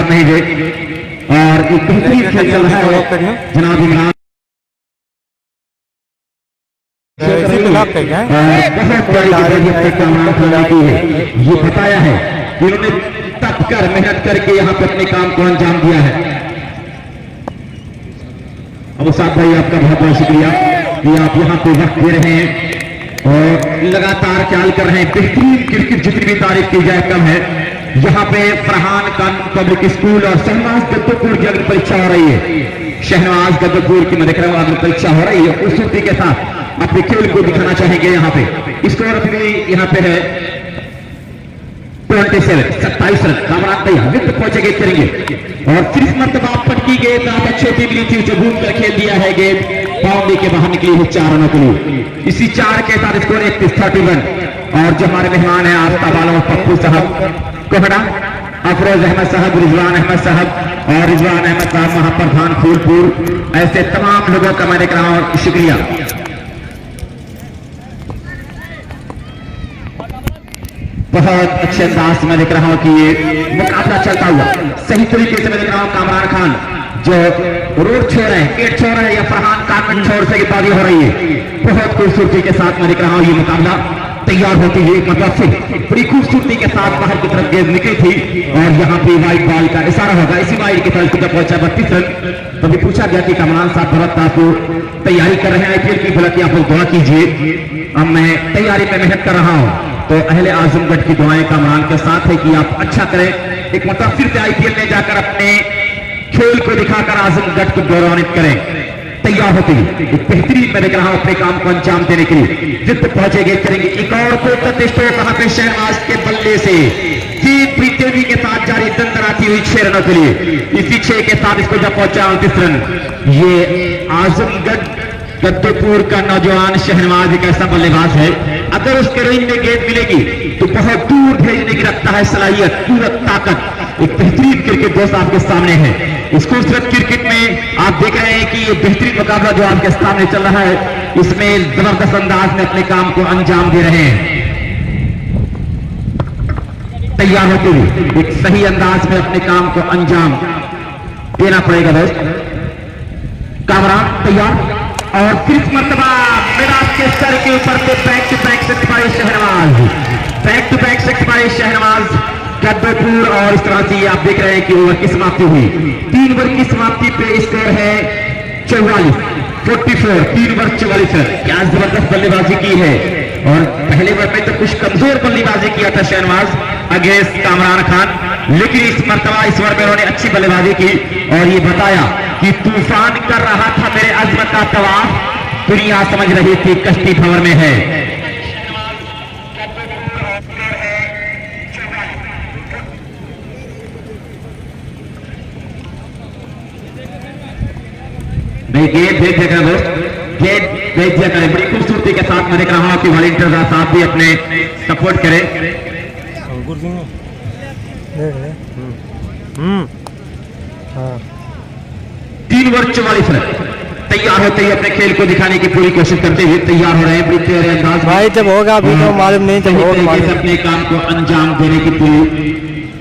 बाहर नहीं गए और एक बेहतरीन खेल चल रहा है जनाब इमरान बहुत कामयाब खाना की है। ये बताया है कि उन्होंने तप कर मेहनत करके यहाँ पे अपने काम को अंजाम दिया है। अब साहब भाई आपका बहुत बहुत शुक्रिया कि आप यहाँ पे वक्त दे रहे हैं और लगातार ख्याल कर रहे हैं। बेहतरीन क्रिकेट जितनी भी तारीफ की जाए कम है। यहाँ पे फरहान खान पब्लिक स्कूल और शहनाज गद्दपुर की अग्नि परीक्षा हो रही है। शहनाज गद्दपुर की मैं देख रहा हूँ अग्नि परीक्षा हो रही है। खूबसूरती के साथ अपने खेल को दिखाना चाहेंगे। यहाँ पे स्कोर अभी यहाँ पे है 27 रन। कामरान भैया विकेट पहुंचेंगे करेंगे और फिर इस मरतबा पटकी गेंद छोटी मिली थी जो घूम कर खेल दिया है। गेंद बाउंड्री के बाहर निकली है 4 रनों के लिए। इसी 4 के साथ स्कोर 31-31। और जो हमारे मेहमान हैं आस्था वालों पप्पू साहब कोहड़ा, अफरोज अहमद साहब, रिजवान अहमद साहब और रिजवान अहमद साहब महाप्रधान फूलपुर, ऐसे तमाम लोगों का मैं देख रहा हूं शुक्रिया। बहुत अच्छे अंदाज में देख रहा हूं कि ये मुकाबला चलता हुआ सही तरीके से मैं देख रहा हूं। कामरान खान जो रोड छोड़ रहे हैं, गेट छोड़ रहे हैं या फरहान खान छोड़ से गेंदबाजी हो रही है। बहुत खूबसूरती के साथ मैं देख रहा हूं ये मुकाबला तैयार होती है। मतलब से बड़ी खूबसूरती के साथ बाहर की तरफ गेंद निकली थी और यहाँ पे वाइट बॉल का इशारा होगा। इसी वाइट की तरफ जब पहुंचा 32 रन तो भी पूछा गया कि कमरान साहब भरत आपको तैयारी कर रहे हैं आईपीएल की, बोला कि आप लोग दुआ कीजिए। अब मैं तैयारी में मेहनत कर रहा हूँ। तो अहले आजमगढ़ की दुआएं कमरान के साथ है कि आप अच्छा करें, एक मुताफिर से आईपीएल में जाकर अपने खेल को दिखाकर आजमगढ़ को गौरवान्वित करें। तैयार होती है एक बेहतरीन मैं देख रहा हूं अपने काम को अंजाम देने के लिए जिद पहुंचेंगे करेंगे। एक और को कहाँ पे शहनाज के बल्ले से जीत प्रीतेवी के साथ जारी दंदराती हुई 6 रनों के लिए। इसी 6 के साथ इसको जब पहुंचा 29 रन। ये आजमगढ़ गद्दपुर का नौजवान शहनवाज एक ऐसा बल्लेबाज है, अगर उसके रेंज में गेंद मिलेगी तो बहुत दूर भेजने की रखता है सलाहियत, पूरा ताकत। एक बेहतरीन क्रिकेट दोस्त आपके सामने है। इस खूबसूरत क्रिकेट में आप देख रहे हैं कि ये बेहतरीन मुकाबला जो आपके सामने चल रहा है, इसमें जबरदस्त अंदाज में अपने काम को अंजाम दे रहे हैं। तैयार होते हुए एक सही अंदाज में अपने काम को अंजाम देना पड़ेगा दोस्त। कामरान तैयार और फिर मरतबा मिराज के सर के ऊपर पे back to back six by Shahnawaz, back to back six by Shahnawaz Gaddapur. और इस तरह से आप देख रहे हैं कि ओवर की समाप्ति हुई। 3 ओवर की समाप्ति पे स्कोर है 44, 3 ओवर 44 रन। क्या जबरदस्त बल्लेबाजी की है और पहले ओवर में तो कुछ कमजोर बल्लेबाजी किया था शहनवाज अगेंस्ट कामरान खान, लेकिन इस मरतबा इस ओवर में उन्होंने अच्छी बल्लेबाजी की और ये बताया कि तूफान कर रहा था मेरे अजमत का तवाफ, दुनिया समझ रही थी कश्ती भंवर में है। गेंद देख देखा दोस्त, गेंद देख दिया करें। बड़ी खूबसूरती के साथ मैं देख रहा हूं कि वॉलंटियर साहब भी अपने सपोर्ट करें। हाँ 3 ओवर 44 रन। तैयार होते ही अपने खेल को दिखाने की पूरी कोशिश करते हुए तैयार हो रहे हैं भाई। जब होगा अभी तो मालूम नहीं, जब होगा अपने काम को अंजाम देने की पूरी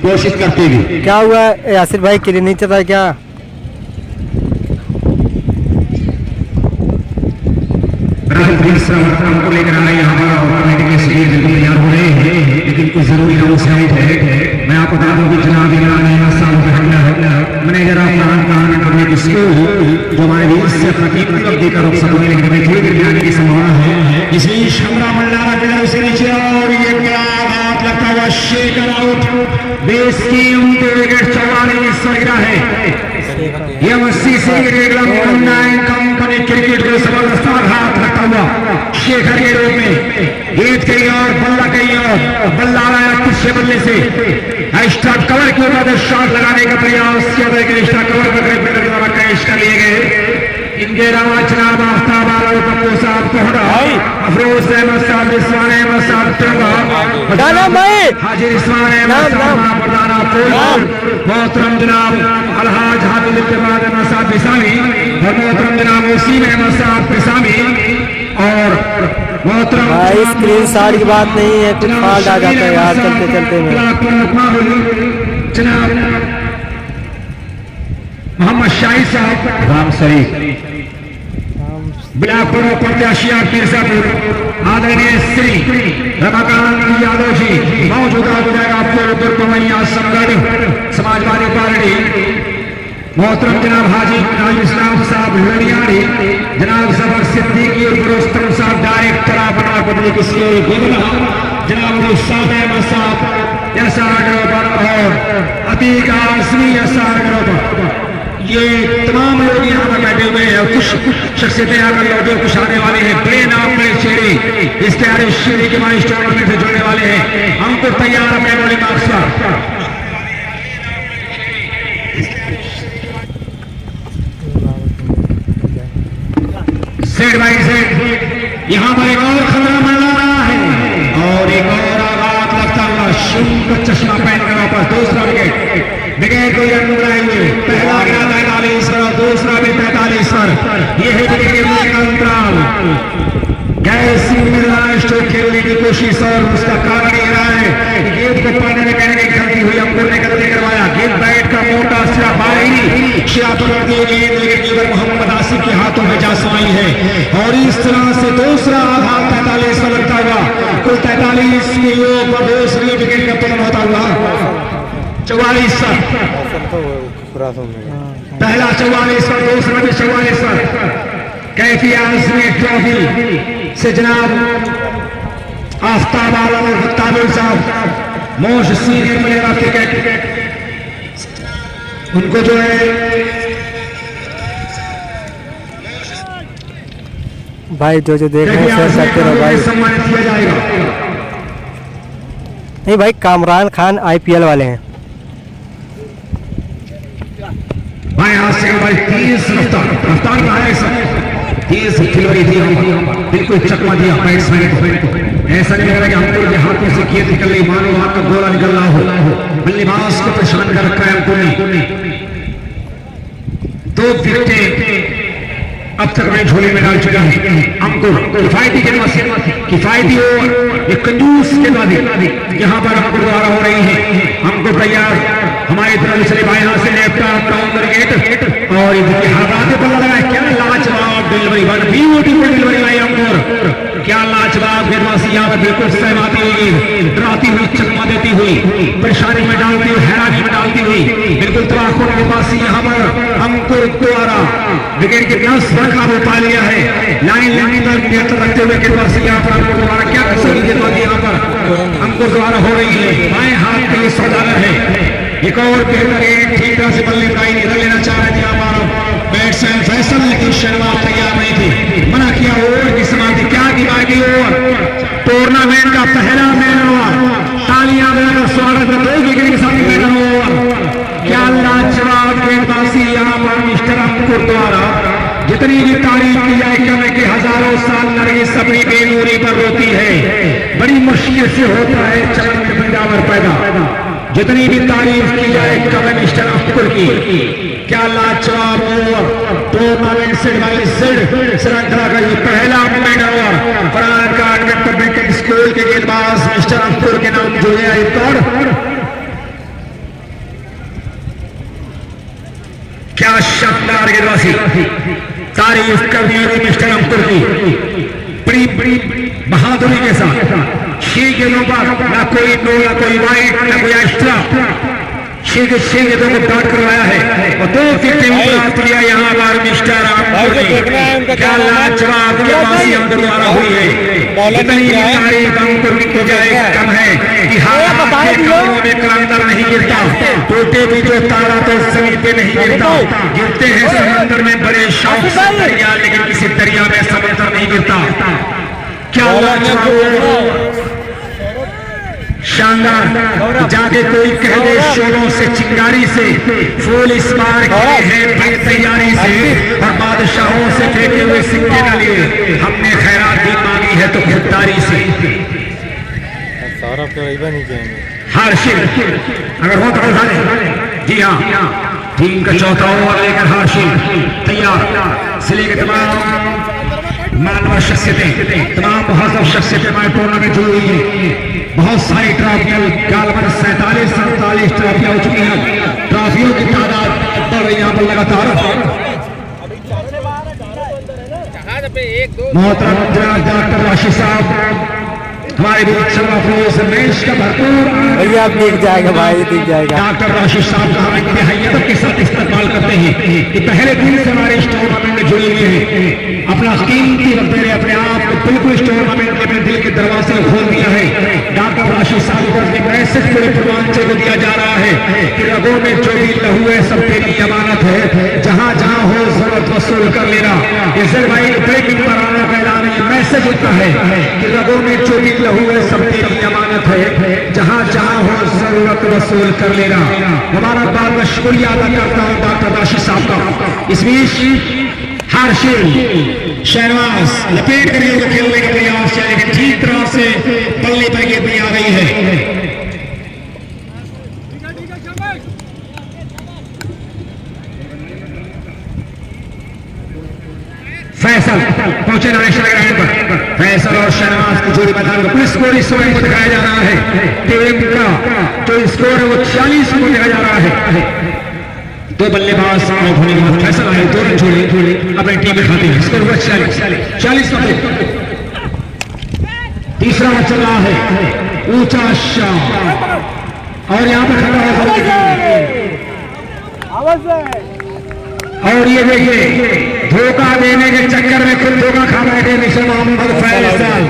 कोशिश करते हुए। क्या हुआ यासिर भाई, किले नहीं चल रहा क्या? को लेकर आना यहाँ तैयार हो रहे हैं, लेकिन कुछ जरूरी नाउंसमेंट है। मैं आपको बता दूं कि जनाब manager of Farhan public school जो हमारे वीर से अपनी देकर रोक सकते हैं, लेकिन थोड़ी देर में आने की संभावना है। इसलिए शमरा मल्लारा के से नीचे और ये क्या बात लगता हुआ शेकर आउट। बेस की उनके विकेट 44 गिरा है। ये 80 से कंपनी क्रिकेट को जबरदस्त आघात लगता हुआ शेखर के रूप में गेंद कहीं और बल्ला कहीं और, बल्ला आया पीछे बल्ले से स्टॉप कवर के ऊपर शॉट लगाने का प्रयास किया था, लेकिन स्टॉप कवर पर कैच कर लिए गए। इनके अलावा जनाब आफ्ताब आलम पप्पू साहब कोहड़ा, अफरोज अहमद साहब, रिजवान अहमद साहब टोंगा, हाजी रिजवान अहमद साहब प्रधाना मोहतरम जनाब अलहाज हाफिज इत्तेफाक अहमद साहब पिसामी और मोहतरम जनाब वसीम अहमद साहब पिसामी और मोहतरम स्क्रीन शॉट की बात नहीं है, कुछ फॉल्ट आ जाता है यार चलते चलते में। जनाब शाही साहब राम शरीफ बिलापुर प्रत्याशी मिर्जापुर आदरणीय श्री रमाकांत यादव जी मौजूदा विधायक पूर्व दुर्गमैया समगढ़ समाजवादी पार्टी मोहतरम जनाब हाजी नाजिम इस्लाम साहब लोनियारी, जनाब सफर सिद्दीकी और गुरुस्तम साहब डायरेक्टर अपना पदवी किसी जनाब अहमद साहब एसआर ग्रुप और अतीक आजमी एसआर ग्रुप, ये तमाम लोग यहाँ पर बैठे हुए हैं। कुछ शख्सियतें आकर लौटे, कुछ आने वाले हैं। बड़े नाम बड़े चेहरे इस तैयारी श्री के माइस टूर्नामेंट से जुड़ने वाले हैं। हमको तैयार अपने बोले मार्क्स पर सेट बाई सेट यहाँ पर एक और खतरा मंडरा रहा है और एक और आघात लगता हुआ शुंग का चश्मा पहनकर वापस दूसरा विकेट को हुए। पहला गिरा 43 पर और दूसरा भी 45 पर। यह है विकेट का अंतराल। कैसी स्ट्रोक खेलने की कोशिश और उसका कारण यह रहा है कि गेंद को पाने में कहने की गलती हुई, अंकुर ने गलती करवाया। गेंद बैट का मोटा सिरा बाहरी शिया पर गेंद लेकिन मोहम्मद आसिफ के हाथों में जा समाई है और इस तरह से दूसरा आघात 43 पर लगता हुआ कुल 43 के योग पर दूसरी विकेट का पतन होता हुआ 44 पहला 44 पर दूसरा भी 44 पर। कैफी आजमी ट्रॉफी से जनाब आफ्ताब आलम और ताबिर साहब मोस्ट सीनियर मिलेगा टिकट, उनको जो है भाई जो देख रहे हैं सकते रहो भाई, सम्मानित किया जाएगा। नहीं भाई कामरान खान आईपीएल वाले हैं भाई। हाथ से भाई 30 रफ्तार का है सब 30 खिलवाड़ी थी, बिल्कुल चकमा दिया बैट्समैन को। ऐसा नहीं लग रहा कि हमको के हाथों से गेंद निकल रही, मानो वहां का गोला निकल रहा हो। बल्लेबाज को परेशान कर रखा है हमको ने। 2 विकेटें अब तक मैं झोले में डाल चुका है। अंकुर किफायती किफायती ओवर, एक कंजूस गेंदबाजी यहाँ पर अंकुर द्वारा हो रही है। हमको तैयार हमारी तरफ चले भाई, यहाँ से लेफ्ट डाउन विकेट और हाथाते पर लगा है। क्या लाजवाब डिलीवरी, ब्यूटीफुल डिलीवरी भाई अंकुर, क्या लाजवाब गेंदबाजी यहाँ पर बिल्कुल सहमाती हुई, डराती हुई, चकमा देती हुई, परेशानी में डालती हुई, हैरानी में डालती हुई, बिल्कुल तबाहकुन गेंदबाजी यहाँ पर अंकुर द्वारा विकेट के प्लस काबू पा लिया है। लाइन पर नियंत्रण रखते हुए गेंदबाजी यहाँ पर अंकुर द्वारा क्या कसौटी गेंदबाजी यहाँ पर अंकुर द्वारा हो रही है। बाएं हाथ के सौदागर है। एक और बेहतरीन ठीक तरह से बल्लेबाजी निकल लेना चाह रहे थे हमारा बैट्समैन फैसल, लेकिन शुरुआत तैयार नहीं थी। मना किया ओवर की समाप्ति, क्या की बाकी ओवर टूर्नामेंट का पहला मैन ओवर। तालियां बजाकर स्वागत है 2 विकेट के साथ मैन ओवर। क्या लाजवाब गेंदबाजी यहाँ पर मिस्टर अंकुर द्वारा। जितनी भी तारीफ की जाए कम है कि हजारों साल नरगिस अपनी बेनूरी पर रोती है। बड़ी मुश्किल से होता है चमन में पंजाबर पैदा। जितनी भी तारीफ की जाए कम है मिस्टर अंकुर की। क्या लाजवाब ओवर टूर्नामेंट से श्रृंखला का ये पहला man over. Farhan Khan metropolitan school के गेंदबाज मिस्टर अंकुर के नाम जो है रिकॉर्ड। क्या शानदार गेंदबाजी, तारीफ करनी होगी मिस्टर अंकुर की बड़ी बड़ी बहादुरी के साथ। 6 गेंदों पर ना कोई नो, ना कोई वाइट, ना कोई एक्स्ट्रा। 6 गेंदों को डॉट करवाया है और 2 विकेटें प्राप्त किया यहाँ पर मिस्टर अंकुर ने। क्या लाजवाब गेंदबाजी अंकुर द्वारा हुई है। इतनी तारीफ अंकुर की जाए कम है कि हाथ के कानों में कलंदर नहीं गिरता, टूटे भी जो तारा तो जमीन पे नहीं गिरता। गिरते हैं समंदर में बड़े शौक से दरिया, लेकिन किसी दरिया में समंदर नहीं गिरता। क्या लाजवाब शानदार, जाके कोई कह दे शोरों से चिंगारी से फूल इस बार खिले हैं बड़ी तैयारी से और बादशाहों से फेंके हुए सिक्के न लिए। हमने खैरात भी मांगी है तो खुददारी से। हार्शिल अगर हो तो उठा ले। जी हाँ, टीम का चौथा ओवर लेकर हार्शिल तैयार। जिले के तमाम मानवर शख्सियतें, तमाम बहादुर शख्सियतें हमारे टूर्नामेंट जुड़ी हुई है। बहुत सारी ट्रॉफियां, 47-47 ट्रॉफियां हो चुकी हैं। ट्रॉफियों की तादाद बढ़ रही है। पर लगातार मोहतरम डॉक्टर राशि साहब हमारे बीच मैच का भरपूर भैया आप दिख जाएगा भाई, दिख जाएगा। डॉक्टर राशि साहब का हम इंतहाइयत के साथ इस्तेमाल करते हैं कि पहले दिन से हमारे इस टूर्नामेंट में जुड़े हुए हैं, अपना कीमती वक्त दे रहे, अपने आप को बिल्कुल इस टूर्नामेंट के अपने दिल के दरवाजे खोल दिया है। डॉक्टर राशि साहब को अपने मैसेज पूरे पूर्वांचल को दिया जा रहा है कि रगों में जो भी लहू है सब तेरी अमानत है, जहां जहां हो जरूरत वसूल कर लेना। इसे भाई ब्रेकिंग पर आने का ऐलान मैसेज होता है कि रगों में जो भी लहू है सब तेरी अमानत है, जहां जहां हो जरूरत वसूल कर लेना। मुबारकबाद मैं शुक्रिया अदा करता हूं डॉक्टर राशि साहब का। इस बीच हार्शिल शहनाज लपेट कर खेलने का प्रयास है, लेकिन ठीक तरह से बल्ले पर गेंद आ गई है। फैसल पहुंचे नेशनल ग्राउंड पर, फैसल और शहनाज की जोड़ी मैदान में पुलिस स्कोर इस समय दिखाया जा रहा है। टीम का जो स्कोर है वो 40 को दिखाया जा रहा है। दो बल्लेबाज आउट होने के बाद फैसल आए, दो रन छोड़े अपनी टीम में खाते हैं। स्कोर हुआ 40 का। तीसरा मैच चल रहा है, ऊंचा शाम और यहाँ पर खड़ा है और ये देखिए धोखा देने के चक्कर में खुद धोखा खा बैठे मिस्टर मोहम्मद फैसल।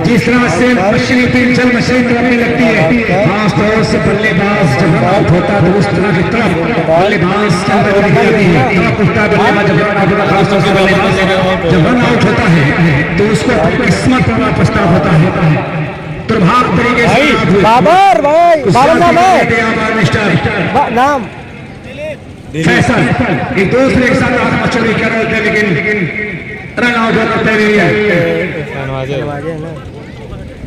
जिस तरह से मशीनी पिंचल मशीन करने लगती है, खास तौर से बल्लेबाज जब रन आउट होता है तो उस तरह की तरफ बल्लेबाज के अंदर दिखती है, तरफ उठता है बल्लेबाज जब रन आउट होता है। खास तौर से बल्लेबाज जब रन आउट होता है तो उसको अपनी किस्मत पर पछतावा होता है। प्रभाव तरीके से बाबर भाई, बाबर नाम मिस्टर नाम फैसल एक दूसरे के साथ आत्मचोरी कर रहे थे, लेकिन रन आउट होते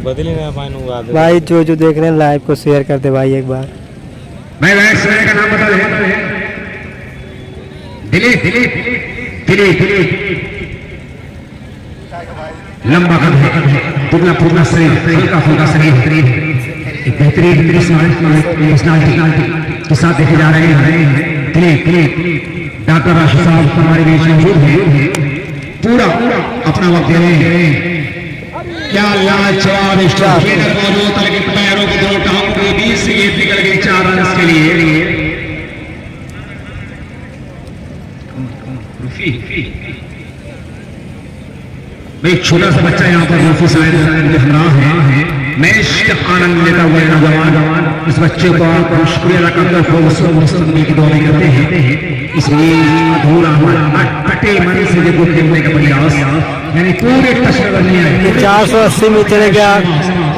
बदली ना पाएंगे भाई। जो देख रहे हैं लाइव को शेयर कर दे भाई एक बार। मैं बैट्समैन का नाम बता दें, दिलीप लंबा कद है, दुबला फुबला शरीर, हल्का फुल्का शरीर, एक बेहतरीन पर्सनालिटी के साथ देखे जा रहे हैं। डॉक्टर राशि साहब हमारे बीच में मौजूद है, पूरा अपना वक्त दे रहे हैं। क्या लाजवाब स्ट्राइकर मौजूद है, लेकिन पैरों के दो टांगों के बीच से ये निकल गई 4 रन के लिए। एक छोटा सा बच्चा यहाँ पर रूफी शायद हमरा है, मैच का आनंद लेता हुआ नौजवान इस बच्चे को आप शुक्रिया अदा करते हुए की दौरे करते हैं। इसलिए अधूरा कटे मन से जब खेलने का प्रयास यानी पूरे टच नहीं आए। 480 में चले गया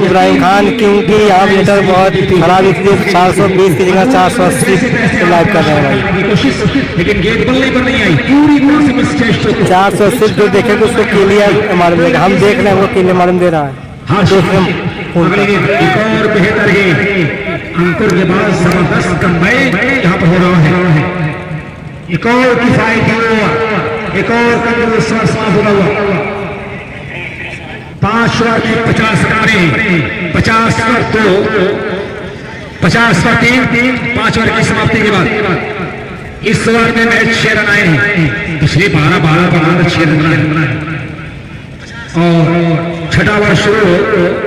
इब्राहिम खान, क्योंकि यहाँ मीटर बहुत खराब थी। 420 की जगह 480 लाइव कर रहे हैं भाई। कोशिश लेकिन गेंद बल्ले पर नहीं आई, पूरी तरह से मिसटेक। 480 जो देखेंगे उसको क्लियर मालूम देगा, हम देख रहे हैं वो क्लियर मालूम दे रहा है। हाँ, एक और बेहतर है, अंकुर के बाद जबरदस्त कमबैक यहाँ पर हो रहा है। एक और किफायती ओवर, एक और कंजूस हुआ 5 ओवर में 50 रन, 50 पर 2, 50 पर 3, 5 ओवर की समाप्ति के बाद इस ओवर में मैच 6 रन आए हैं। पिछले 12 पर 6 रन बनाए और छठा ओवर शुरू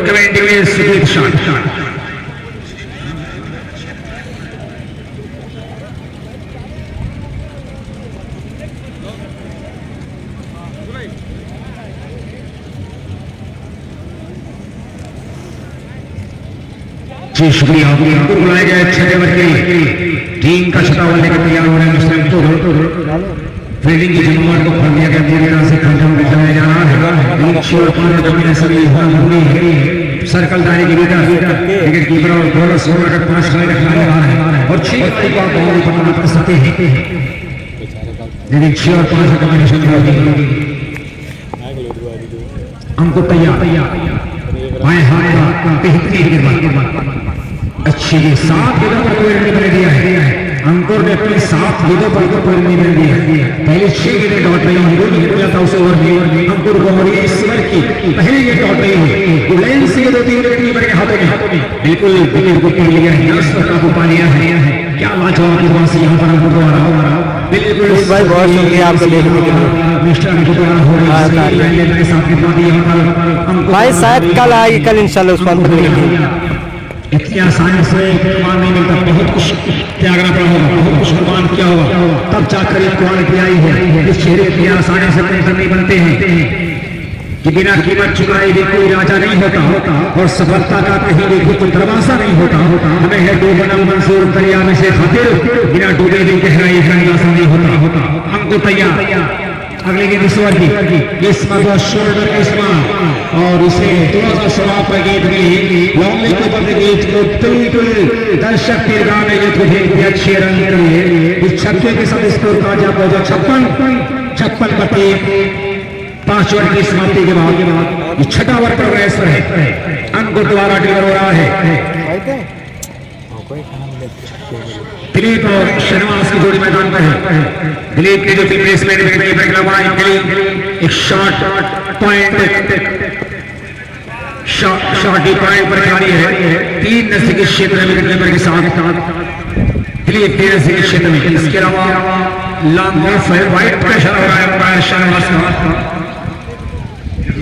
कमेंट्री में सुजीत शाह। जी शुक्रिया, आपको बुलाया गया 6 ओवर के लिए। टीम का छठा ओवर लेकर तैयार हो रहे हैं। फील्डिंग की जमावट को खोल दिया गया, पूरी तरह से खंडन में चलाया जा रहा है। सर्कल दायरे के भीतर विकेट कीपर और बॉलर 16 का 5 खिलाड़ी खिलाने वाला है और 6 खिलाड़ी को आप बाउंड्री बनाना कर सकते हैं, लेकिन 6 और 5 का कॉम्बिनेशन होगी। हमको तैयार बाएं हाथ का बेहतरीन गेंदबाज अच्छी के 7 गेंदों पर कोई रन नहीं दिया है। अंकुर ने अपनी 7 गेंदों पर कोई रन नहीं दिया। पहले 6 गेंदें डॉट नहीं हुई, हो जाता उस ओवर में अंकुर को और इस ओवर की पहले ये डॉट नहीं हुई। गुलेन से 2-3 विकेट कीपर के हाथों में बिल्कुल विकेट को पकड़ लिया है, 10 पर काबू पा लिया है। क्या लाजवाब से यहाँ पर अंकुर को हरा बिल्कुल भाई बहुत शुक्रिया आपको देखने के लिए। भाई शायद कल आएगी, कल इंशाल्लाह उस्मान पकड़ लेंगे। इतनी आसानी से कुर्बान नहीं मिलता, बहुत कुछ त्यागना पड़ा होगा, बहुत कुछ कुर्बान किया होगा, तब जाकर ये क्वालिटी आई है। इस चेहरे की आसानी से नहीं बनते हैं कि बिना कीमत चुकाए भी कोई राजा नहीं होता और सफलता का कहीं भी कोई दरवाजा नहीं होता। हमें है डूबना मंसूर दरिया में से खातिर, बिना डूबे भी गहराई गंगा नहीं होता। हमको तैयार अगले गीत ईश्वर की किस्मत और शोल्डर किस्मत और इसे 2016 पर गीत भी लॉन्ग के बदले गीत को बिल्कुल दर्शक के गाने गीत को भेज दिया 6 रन के लिए। इस छक्के के साथ स्कोर का जब 56 बटे 5 ओवर की समाप्ति के बाद ये छठा ओवर प्रोग्रेस है, अंक द्वारा डिलीवर हो रहा है। दिलीप और शहनवाज की जोड़ी मैदान पर है। दिलीप की जो प्लेसमेंट एक शॉट पॉइंट पर खिलाड़ी है 3 नस्ल के क्षेत्र में नंबर के साथ दिलीप 3 नस्ल के क्षेत्र में। इसके अलावा लॉन्ग ऑफ है, वाइट प्रेशर हो रहा है शहनवाज का,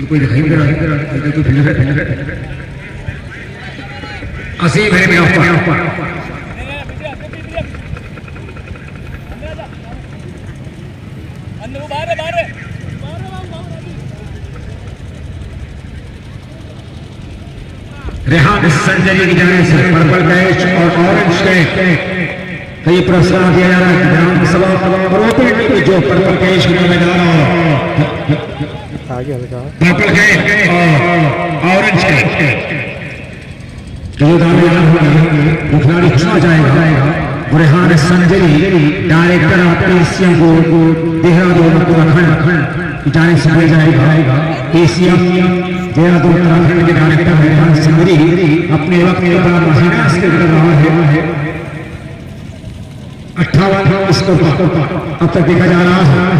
कोई दिखाई नहीं दे रहा। असीम है मेरा रेहान संजय की जाने से पर्पल कैच और ऑरेंज कैच कई पुरस्कार दिया जा रहा है। ग्राउंड के सवाल और ओपन में जो पर्पल कैच में जा रहा है, पर्पल कैच और ऑरेंज कैच जो दावेदार होंगे खिलाड़ी चुना जाएगा। Rehan Sanjay director of Asia को देहरादून उत्तराखंड जाने से किया जाएगा। एशिया देहरादून उत्तराखंड के डायरेक्टर है रेहान संजय, अपने वक्त में बड़ा महीना से कर रहा है। 58 स्कोर अब तक देखा जा रहा है।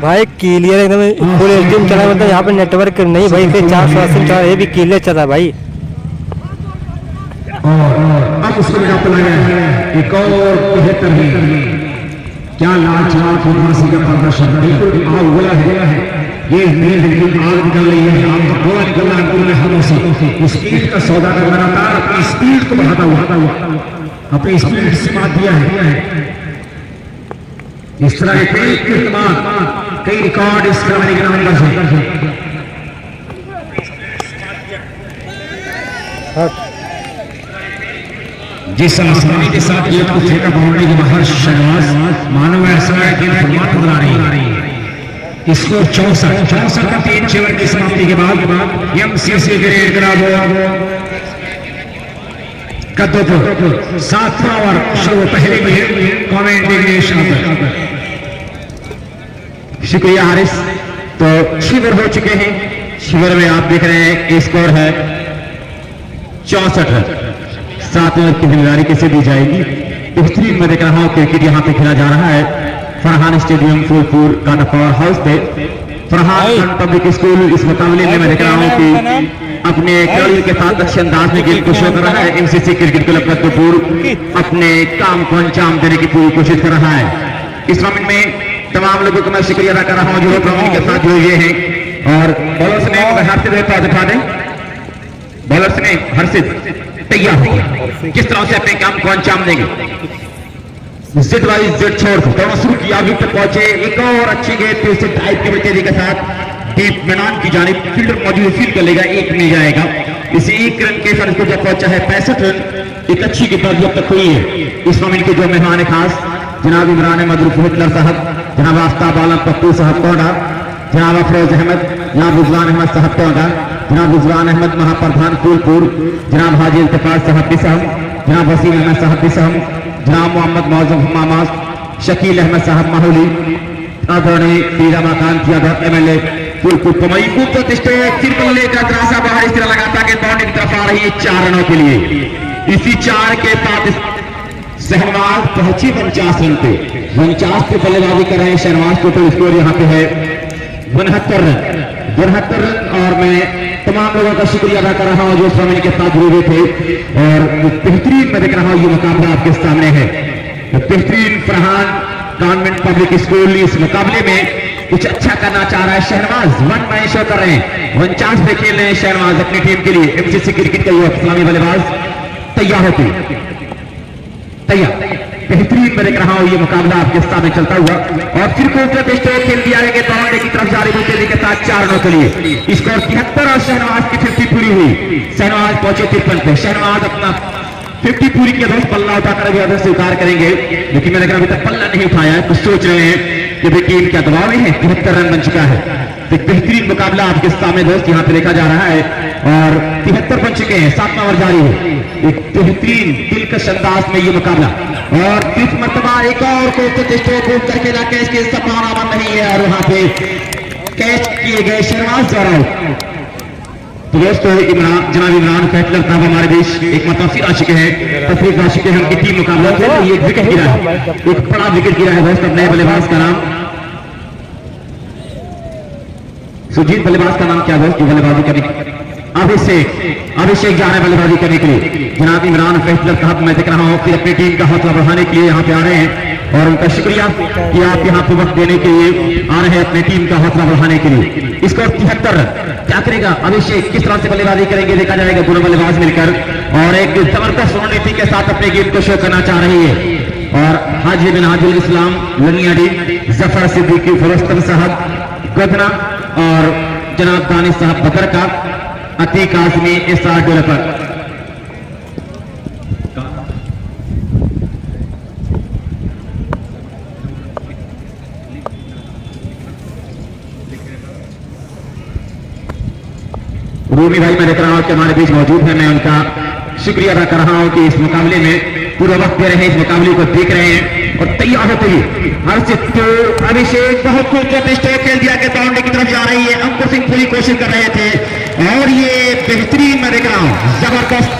भाई क्लियर एकदम फुल एचडी चला, मतलब यहाँ पे नेटवर्क नहीं भाई, फिर 480 चला, ये भी क्लियर चला भाई। और अब उसको लगाया है एक और 73 में क्या लाजवाब फुटबॉल का प्रदर्शन, बिल्कुल आग उगला है। ये मेल बिल्कुल आग निकल रही है, आग का गोला निकल रहा है अंकुर में हाथों से। स्पीड का सौदा कर लगातार अपनी स्पीड को बढ़ाता हुआ अपनी स्पीड से मात दिया है। इस तरह के कई कीर्तिमान, कई रिकॉर्ड इस कराने के नाम से जिस आसानी के साथ ये फेंका बाउंड्री के बाहर शहनवाज मानव ऐसा की फरमान नजर आ रही है। इसको 64 का 3 ओवर की समाप्ति के बाद एमसीसी ग्रेड खराब कद्दूपुर 7वां ओवर शुरू पहले में कमेंट। शुक्रिया हारिस। तो शिविर हो चुके हैं, शिविर में आप देख रहे हैं स्कोर है 64 रन। 7 ओवर की जिम्मेदारी कैसे दी जाएगी। बेहतरीन मैं देख रहा हूँ क्रिकेट यहाँ पे खेला जा रहा है फरहान स्टेडियम फूलपुर का पावर हाउस पे। फरहान पब्लिक स्कूल इस मुकाबले में मैं देख रहा हूँ कि अपने खिलाड़ियों के साथ अच्छे अंदाज में गेम को शो कर रहा है। एमसीसी क्रिकेट क्लब कद्दूपुर अपने काम को अंजाम देने की पूरी कोशिश कर रहा है। इस टूर्नामेंट में तमाम लोगों को मैं शुक्रिया अदा कर रहा हूँ जो प्रवीण के साथ जुड़े हैं। और बॉलर्स ने हर्षित उठा दें, बॉलर्स ने हर्षित तैयार हो किस तरह से अपने काम को अंजाम देंगे। जेड वाइज जेड छोड़ दोनों शुरू किया, अभी तक पहुंचे। एक और अच्छी गेंद फिर से टाइप के तेजी के साथ डीप मैदान की जानिब फील्डर मौजूद फील्ड कर लेगा, एक मिल जाएगा। इसी 1 रन के साथ इसको जब पहुंचा है 65 रन। एक अच्छी गेंदबाजी अब तक हुई है इस टूर्नामेंट के जो मेहमान खास जनाब इमरान अहमद हिटलर साहब, जनाब आफ्ताब आलम पप्पू साहब टोडा, जनाब अफरोज अहमद, जनाब रिजवान अहमद साहब टोडा, जनाब रिजवान अहमद महाप्रधान फूलपुर, जनाब हाजी इल्तिफात साहब बिसम, जनाब वसीम अहमद साहब बिसम, जनाब मोहम्मद मौजूद मामाज, शकील अहमद साहब माहौली, आदरणीय रमाकांत यादव एमएलए फूलपुर कमई को प्रतिष्ठा तिरपल लेकर त्रासा बाहर इस तरह लगातार के बाउंड्री की तरफ आ रही है 4 रनों के लिए। इसी 4 के बाद शहनवाज पहुंची 49 रन पे, 49 पे बल्लेबाजी कर रहे हैं शहनवाज। टोटल स्कोर यहाँ पे है 69 रन। और मैं तमाम लोगों का शुक्रिया अदा कर रहा हूँ जो टूर्नामेंट के साथ जुड़े थे। और बेहतरीन मैं देख रहा हूँ ये मुकाबला आपके सामने है। बेहतरीन फरहान कॉन्वेंट पब्लिक स्कूल इस मुकाबले में कुछ अच्छा करना चाह रहा है। शहनवाज 1 मैच शो कर रहे हैं, 49 पे खेल रहे हैं शहनवाज अपनी टीम के लिए। एमसीसी क्रिकेट का युवा इस्लामी बल्लेबाज तैयार होती तैयार बेहतरीन मैं देख रहा हूं ये मुकाबला आपके सामने चलता हुआ और फिर को स्ट्रोक खेल दिया गया बाउंड्री की तरफ जारी तेजी के साथ 4 रनों के लिए। स्कोर 73 और शहनवाज की 50 पूरी हुई। शहनवाज पहुंचे 53 पे। शहनवाज अपना 50 पूरी के दोस्त पल्ला उठाकर अभी अभी स्वीकार करेंगे, लेकिन मैंने कहा अभी तक पल्ला नहीं उठाया है। कुछ सोच रहे हैं कि विकेट क्या दबाव में है। 73 रन बन चुका है। तो बेहतरीन मुकाबला आपके सामने दोस्त यहाँ पे देखा जा रहा है और 73 बन चुके हैं। 7वां ओवर जारी है। एक बेहतरीन दिलकश अंदाज में ये मुकाबला और 30 मरतबा एक और को स्ट्रोक करके ना कैच की संभावना बन रही है और वहां पे कैच किए गए शहनवाज द्वारा। तो दोस्तों जनाब इमरान फैटलर साहब हमारे देश एक मतफिर आ चुके हैं, तफरीक आ चुके हैं। उनकी टीम मुकाबला एक विकेट गिरा है, एक बड़ा विकेट गिरा है दोस्त। नए बल्लेबाज का नाम सुजीत, बल्लेबाज का नाम क्या दोस्त जो बल्लेबाजी करने? अभिषेक जा रहे हैं बल्लेबाजी करने के लिए। जनाब इमरान फैटलर साहब मैं देख रहा हूँ फिर अपनी टीम का हौसला बढ़ाने के लिए यहाँ पे आ रहे हैं और उनका शुक्रिया कि आप यहाँ पे वक्त देने के लिए आ रहे हैं अपनी टीम का हौसला बढ़ाने के लिए। Score 73 run. क्या करेगा अभिषेक, किस तरह से बल्लेबाजी करेंगे देखा जाएगा। दोनों बल्लेबाज मिलकर और एक जबरदस्त रणनीति के साथ अपने गेम को शो करना चाह रही है। और हाजी बिन हाजुल इस्लाम लनियाडी, जफर सिद्दीकी, फरोस्तम साहब गदना और जनाब दानिश साहब बकर का, अतीक आजमी एसआर डेवलपर। रूमी भाई मैं देख रहा हूं कि हमारे बीच मौजूद है। मैं उनका शुक्रिया अदा कर रहा हूं कि इस मुकाबले में पूरा वक्त दे रहे हैं, इस मुकाबले को देख रहे हैं और तैयार होते ही हर्षित। तो अभिषेक बहुत खूबसूरत स्ट्रोक खेल दिया कि बाउंड्री की तरफ जा रही है। अंकुर सिंह पूरी कोशिश कर रहे थे और ये बेहतरीन मैं देख रहा हूं, जबरदस्त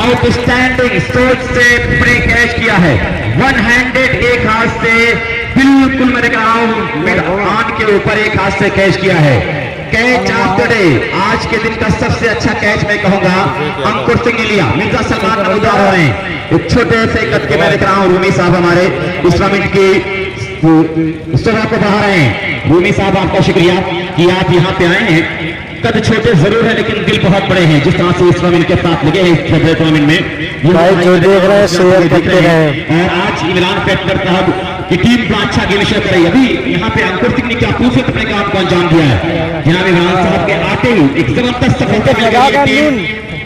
आउटस्टैंडिंग सोच से बड़े कैच किया है। 1 हैंडेड, एक हाथ से बिल्कुल मैं देख रहा हूं मिड ऑन के ऊपर एक हाथ से कैच किया है। कैच ऑफ द डे, आज के दिन का सबसे अच्छा कैच मैं कहूंगा अंकुर सिंह ने लिया। मिर्जा सलमान नमूदार हो रहे हैं एक छोटे से कद के। मैं देख रहा हूं रूमी साहब हमारे इस टूर्नामेंट की सभा को बढ़ा रहे हैं। रूमी साहब आपका शुक्रिया कि आप यहाँ पे आए हैं। कद छोटे जरूर है लेकिन दिल बहुत बड़े हैं, जिस तरह से इस टूर्नामेंट के साथ लगे हैं इस टूर्नामेंट में भाई जो देख रहे हैं शेयर करते रहे। और आज इमरान फैटलर साहब की टीम का अच्छा गेम शो कर रही है। अभी यहाँ पे अंकुर सिंह ने क्या खूबसूरत अपने काम को अंजाम दिया है। जनाब इमरान साहब के आते ही एक जबरदस्त सफलता मिल गई team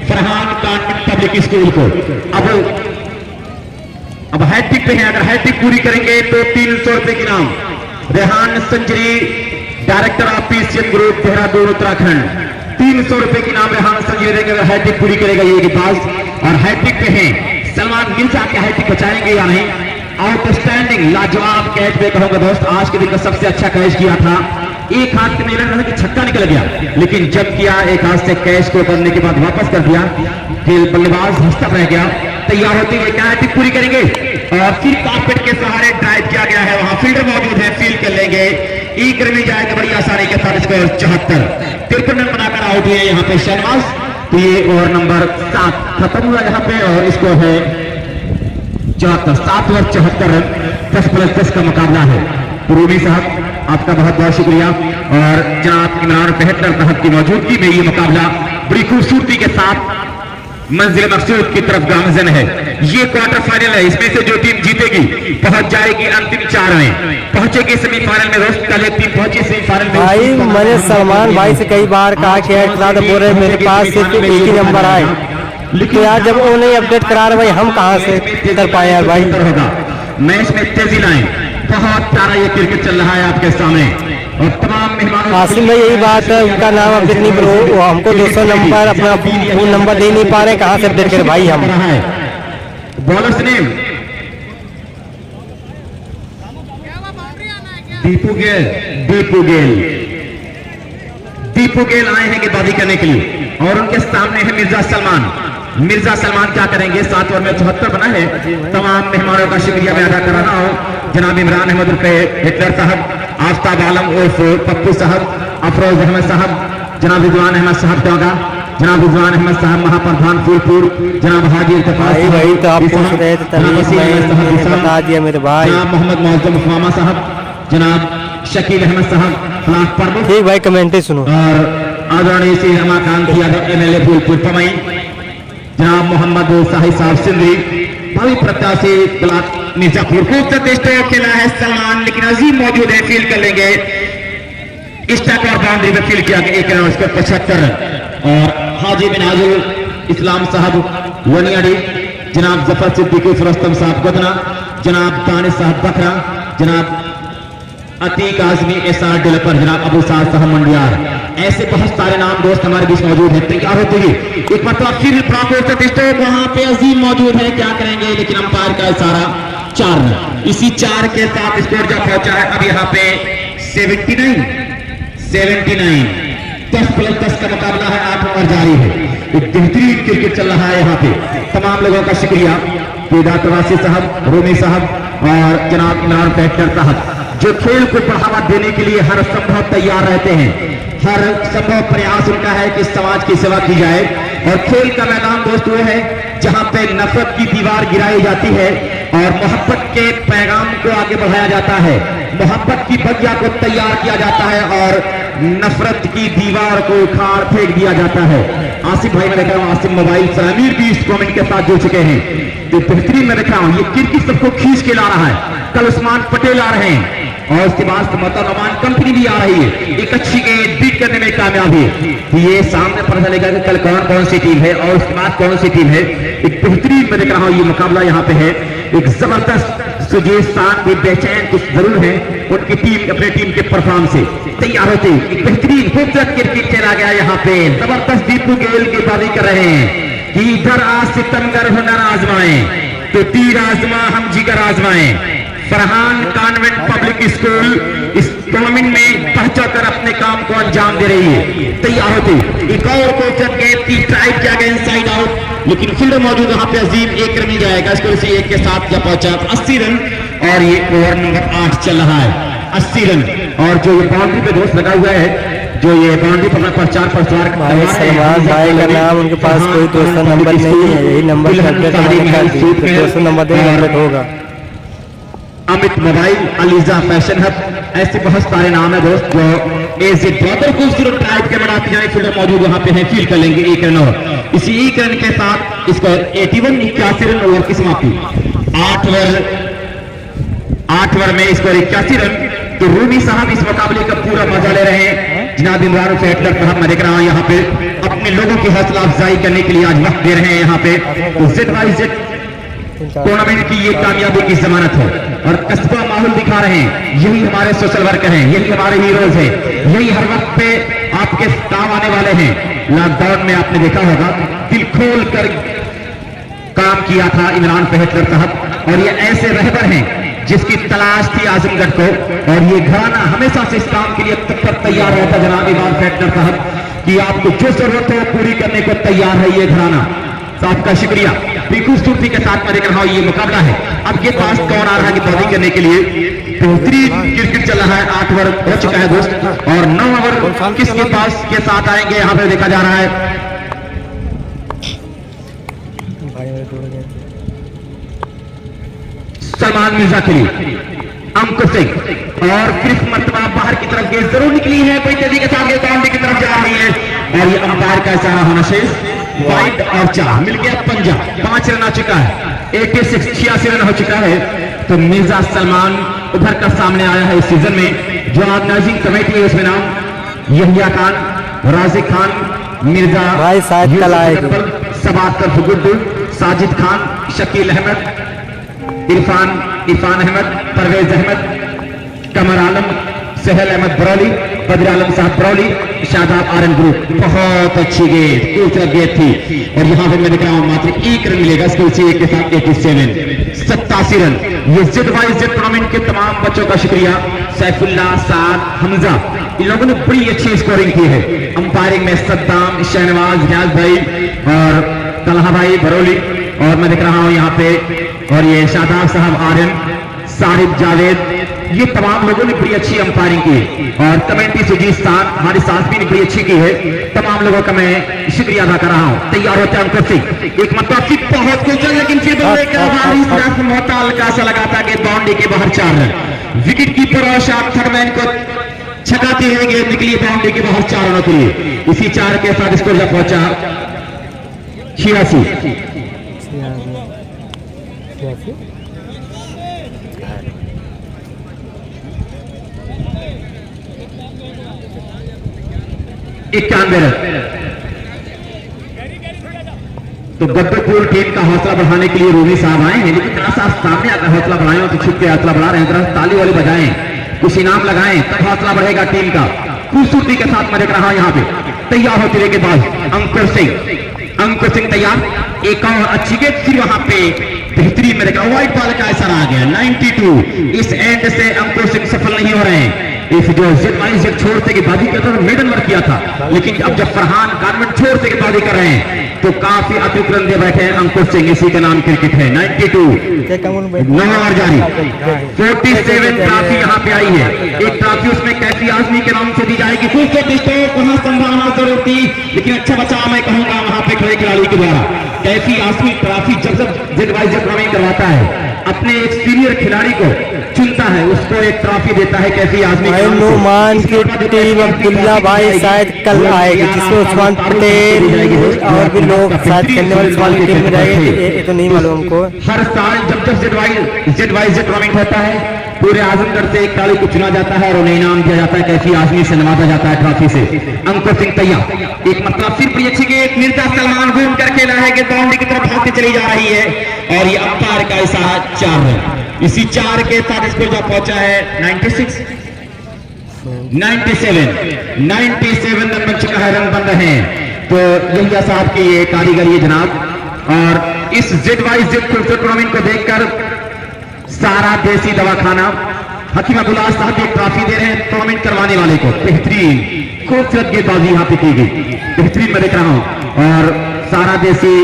Farhan convent public school को। अब हैट्रिक पे है, अगर हैट्रिक पूरी करेंगे तो 300 रुपए की नाम। Rehan Sanjari, director of PCM group Dehradun Uttarakhand, 300 रुपए की नाम रेहान संजरी देंगे अगर हैट्रिक पूरी करेगा ये गेंदबाज। और हैट्रिक पे है सलमान मिर्जा, क्या हैट्रिक बचाएंगे या नहीं? आउटस्टैंडिंग लाजवाब कैच पे कहूंगा दोस्त, आज के दिन का सबसे अच्छा कैच किया था। एक हाथ में लग रहा था कि छक्का निकल गया, लेकिन जब किया एक हाथ से कैच को करने के बाद वापस कर दिया। खेल बल्लेबाज हंसता रह गया। तैयार होते हुए क्या हैट्रिक पूरी करेंगे और फिर कारपेट के सहारे ड्राइव किया गया है। वहां फील्डर मौजूद है, फील्ड कर लेंगे। एक रन में जाएगा बड़ी आसानी के साथ। स्कोर 74, 53 रन बनाकर आउट हुए यहाँ पे शहनवाज। तो ये ओवर नंबर 7 खत्म हुआ यहाँ पे और इसको है 74, 7 ओवर 74 रन, 10+10 का मुकाबला है। तो रूमी साहब आपका बहुत बहुत शुक्रिया और जनाब इमरान फैटलर साहब की मौजूदगी में ये मुकाबला बड़ी खूबसूरती के साथ मंजिल मकसूद की तरफ गामजन है। ये क्वार्टर फाइनल है, इसमें से जो टीम जीतेगी पहुंच जाएगी अंतिम 4 में, पहुंचेगी सेमीफाइनल में। दोस्त कल एक टीम पहुंची सेमीफाइनल में। भाई मैंने सलमान भाई से कई बार कहा कि बोले मेरे पास सिर्फ एक ही नंबर आए, लेकिन यार जब वो नहीं अपडेट करा रहे भाई हम कहाँ से कर पाए यार भाई। होगा मैच में तेजी लाएं, बहुत प्यारा ये क्रिकेट चल रहा है आपके सामने और तमाम मेहमानों। आसिम भाई यही बात है, उनका नाम अपडेट नहीं करो, वो हमको 200 नंबर अपना फोन नंबर दे नहीं पा रहे, कहाँ से अपडेट करे भाई हम। बॉलर्स ने दीपू गेल आए हैं गेंदबाजी करने के लिए और उनके सामने है मिर्जा सलमान। मिर्जा सलमान क्या करेंगे? 7 ओवर में 74 बना है। तमाम मेहमानों का शुक्रिया मैं अदा कर रहा हूं। जनाब इमरान अहमद रुपए हिटलर साहब, आफ्ताब आलम उर्फ पप्पू साहब, अफरोज अहमद साहब, जनाब रिजवान अहमद साहब टोगा, जनाब रिजवान अहमद साहब महाप्रधान फूलपुर, जनाब हाजी इल्तिफात भाई वही तो आप पूछ रहे थे तभी मैंने बता दिया मेरे भाई। जनाब मोहम्मद मौजूम उस्मामा साहब, जनाब शकील अहमद साहब ब्लॉक प्रमुख, ठीक भाई कमेंट ही सुनो। और आदरणीय श्री रमाकांत यादव MLA फूलपुर पमई, जनाब मोहम्मद साहिब साहब सिंधी भावी प्रत्याशी ब्लॉक मिर्जापुर। खूब टेस्ट खेला है सलमान, लेकिन अजीम मौजूद है, फील कर लेंगे स्टैक और बाउंड्री में फील किया गया 1 रन उसके 75। और हाजी मिनाजुल इस्लाम साहब वनियाडी, जनाब जफर सिद्दीकी फरस्तम साहब गोदना, जनाब दानिश साहब बखरा, जनाब अतीक आजमी SR डेवलपर, जनाब अबू साद साहब मंडियार। ऐसे बहुत सारे नाम दोस्त हमारे बीच मौजूद हैं। तैयार होते ही एक मतलब फिर वहां पे अजीम मौजूद है, क्या करेंगे, लेकिन अंपायर का इशारा 4 रन। इसी 4 के साथ स्कोर जब पहुंचा है अब यहाँ पे 79 10+10 का मुकाबला है, 8 ओवर जारी है। एक बेहतरीन क्रिकेट चल रहा है यहाँ पे। तमाम लोगों का शुक्रिया, डॉक्टर वासी साहब, रोमी साहब और जनाब इमरान फैक्टर साहब, जो खेल को बढ़ावा देने के लिए हर संभव तैयार रहते हैं। हर संभव प्रयास उनका है कि समाज की सेवा की जाए। और खेल का मैदान दोस्त वो है जहां पे नफरत की दीवार गिराई जाती है और मोहब्बत के पैगाम को आगे बढ़ाया जाता है, मोहब्बत की बगिया को तैयार किया जाता है और नफरत की दीवार को उखाड़ फेंक दिया जाता है। आसिफ भाई मैं देख रहा हूँ, आसिफ मोबाइल से अमीर भी इस कमेंट के साथ जुड़ चुके हैं। तो बेहतरीन मैं देख रहा हूँ, ये क्रिकेट सबको खींच के ला रहा है। कल उस्मान पटेल आ रहे हैं और उसके बाद नमान कंपनी भी आ रही है, एक अच्छी गेंद बीट करने में कामयाब है। तो ये सामने पता चलेगा कि कल कौन कौन सी टीम है और उसके बाद कौन सी टीम है। एक बेहतरीन मैं देख रहा हूँ ये मुकाबला यहाँ पे है। एक जबरदस्त सुजीत शान भी बेचैन कुछ जरूर है उनकी टीम, अपने टीम के परफॉर्म से तैयार होते एक बेहतरीन खूबसूरत क्रिकेट खेला गया यहाँ पे। जबरदस्त दीपू गेल गेंदबाजी कर रहे हैं कि इधर आज सितमगर हुनर आजमाए तो तीर आजमा हम जिगर आजमाए। फरहान कॉन्वेंट पब्लिक स्कूल इस टूर्नामेंट में पहुंचकर अपने काम को अंजाम दे रही है। तैयार होते एक और खूबसूरत गेंद ट्राई किया गया इनसाइड आउट, लेकिन फील्डर मौजूद यहाँ पे अजीम 1 रन मिल जाएगा। स्कोर से 1 के साथ जब पहुंचा 80 रन और ये ओवर नंबर 8 चल रहा है 80 रन। और जो ये बाउंड्री पे दोस्त लगा हुआ है, जो ये बाउंड्री पर प्रचार प्रसार सलमान भाई का नाम, उनके पास कोई दोस्तों नंबर नहीं है, यही नंबर दोस्तों नंबर होगा। Amit mobile, ELISA fashion hub, ऐसे बहुत सारे नाम है दोस्त जो एज ए बहुत खूबसूरत टाइप के बनाते हैं। फील्डर मौजूद वहां पे है, फील कर लेंगे 1 रन और इसी 1 रन के साथ इसको 81 रन ओवर की समाप्ति। 8 ओवर में इसको 81 रन। तो रूमी साहब इस मुकाबले का पूरा मजा ले रहे हैं। जनाब इमरान फैटलर साहब मैं देख रहा हूँ यहाँ पे अपने लोगों की हौसला अफजाई करने के लिए आज वक्त दे रहे हैं यहाँ पे। तो Z टूर्नामेंट की ये कामयाबी की जमानत है और कस्बा माहौल दिखा रहे हैं। यही हमारे सोशल वर्कर हैं, यही हमारे हीरोज हैं, यही हर वक्त पे आपके काम आने वाले हैं। लॉकडाउन में आपने देखा होगा दिल खोल कर काम किया था इमरान फैटलर साहब, और ये ऐसे रहबर हैं जिसकी तलाश थी आजमगढ़ को, और ये घराना हमेशा से इस काम के लिए तब तैयार रहता जनाब इमरान फैटलर साहब कि आपको जो जरूरत है पूरी करने को तैयार है ये घराना। तो आपका शुक्रिया। खूबसूरती के साथ मैं देख रहा हूँ ये मुकाबला है। अब ये पास कौन आ रहा है कि बॉलिंग करने के लिए बेहतरीन क्रिकेट चल रहा है। 8 ओवर हो चुका है दोस्त और 9 ओवर किसके पास के साथ आएंगे यहाँ पे देखा जा रहा है। सलमान मिर्जा के लिए अंकुर सिंह और क्रिस मर्तबा बाहर की तरफ गेंद जरूर निकली है, कोई तेजी के साथ बाउंड्री की तरफ जा रही है और ये अंपायर का इशारा होना शेष वाइड और 4 मिल गया पंजा। 5 रन आ चुका है, 86 रन हो चुका है। तो मिर्जा सलमान उभर कर सामने आया है इस सीजन में। जो ऑर्गेनाइजिंग कमेटी है उसमें नाम यहिया खान, राजिक खान, मिर्जा भाई शायद कल आएगा, सबातर गुड्डू, साजिद खान, शकील अहमद, इरफान अहमद, परवेज अहमद, कमर आलम, सहल अहमद बरौली, बद्र आलम साहब बरौली, शादाब आरन ग्रुप। बहुत अच्छी गेंद, खूबसूरत गेंद थी और यहाँ पे मैं दिख रहा हूँ मात्र 1 रन मिलेगा स्कोर से 1 के साथ 87 रन। ये Z टूर्नामेंट के तमाम बच्चों का शुक्रिया। सैफुल्ला, साद, हमजा, इन लोगों ने बड़ी अच्छी स्कोरिंग की है। अंपायरिंग में सद्दाम, शहनवाज, रियाज भाई और तलहा भाई बरौली, और मैं दिख रहा हूँ यहाँ पे और ये शादाब साहब आर्यन, साहिब जावेद, ये तमाम लोगों ने बड़ी अच्छी अंपायरिंग की और कमेंट्री सुजीत साथ हमारी साथ भी ने बड़ी अच्छी की है। तमाम लोगों का मैं शुक्रिया अदा कर रहा हूँ। तैयार होते हैं अंकुर सिंह, एक मतलब फिर बहुत कुछ, लेकिन फिर मोहता हल्का सा लगा था कि बाउंड्री के बाहर 4 रन। विकेट कीपर और शॉट थर्डमैन को छकाते हुए गेंद निकली बाउंड्री के बाहर 4 रनों के लिए। इसी 4 के साथ स्कोर जब पहुंचा 86। इक्यानवे रन। तो गद्दरपुर टीम का हौसला बढ़ाने के लिए रूमी साहब आए हैं, लेकिन थोड़ा सा सामने अगर हौसला बढ़ाएं हो तो छुप के हौसला बढ़ा रहे हैं, तरह ताली वाली बजाएं, कुछ इनाम लगाएं, तब हौसला बढ़ेगा टीम का। खूबसूरती के साथ मैं देख रहा हूं यहाँ पे तैयार होते हुए के बाद अंकुर सिंह तैयार, एक और अच्छी गेंद फिर वहां पे बेहतरीन में देखा व्हाइट बॉल का असर आ गया 92। इस एंड से अंकुर सिंह सफल नहीं हो रहे हैं। इस जो जेड छोड़ते की बाजी करता था, मेडन वर्क किया था, लेकिन अब जब फरहान गारमेंट छोड़ते की बाजी कर रहे हैं तो काफी अतिरिक्त रन दे बैठे हैं अंकुर सिंह। इसी का नाम क्रिकेट है। 92 9 और जारी। 47 ट्रॉफी यहाँ पे आई है। एक ट्रॉफी उसमें कैफी आजमी के नाम से दी जाएगी। वहां संभावना जरूर थी, लेकिन अच्छा बचाव मैं कहूंगा वहां पे खड़े खिलाड़ी के द्वारा। कैफी आजमी ट्रॉफी जब जेड करवाता है, अपने एक सीनियर खिलाड़ी को चुनता है, उसको एक ट्रॉफी देता है कैफी आजमी। नुमान की टीम अब्दुल्ला भाई शायद कल आएगी, जिसमें उस्मान पटेल और भी लोग शायद खेलने वाली उस्मान की टीम में जाएंगे, ये तो नहीं मालूम हमको। हर साल जब जेड टूर्नामेंट होता है, पूरे आजमगढ़ से एक खिलाड़ी को चुना जाता है और उन्हें इनाम दिया जाता है, कैफी आजमी से नवाजा जाता है ट्रॉफी से। अंकुर सिंह तैयार, एक मतलब फिर बड़ी अच्छी गेंद, मिर्जा सलमान घूम कर खेला है कि बाउंड्री की तरफ भागती चली जा रही है और ये अंपायर का इशारा 4 रन। इसी 4 के साथ स्कोर जो पहुंचा है 97 रन बन चुका है, रन बन रहे हैं। तो यहिया साहब की ये कारीगरी है जनाब। और इस जेड टूर्नामेंट को देखकर सारा देसी दवाखाना हकीम अब्दुल्ला साहब एक ट्रॉफी दे रहे हैं टूर्नामेंट करवाने वाले को। बेहतरीन खूबसूरत गेंदबाजी यहाँ पे की गई, बेहतरीन मैं देख रहा हूं। और सारा देसी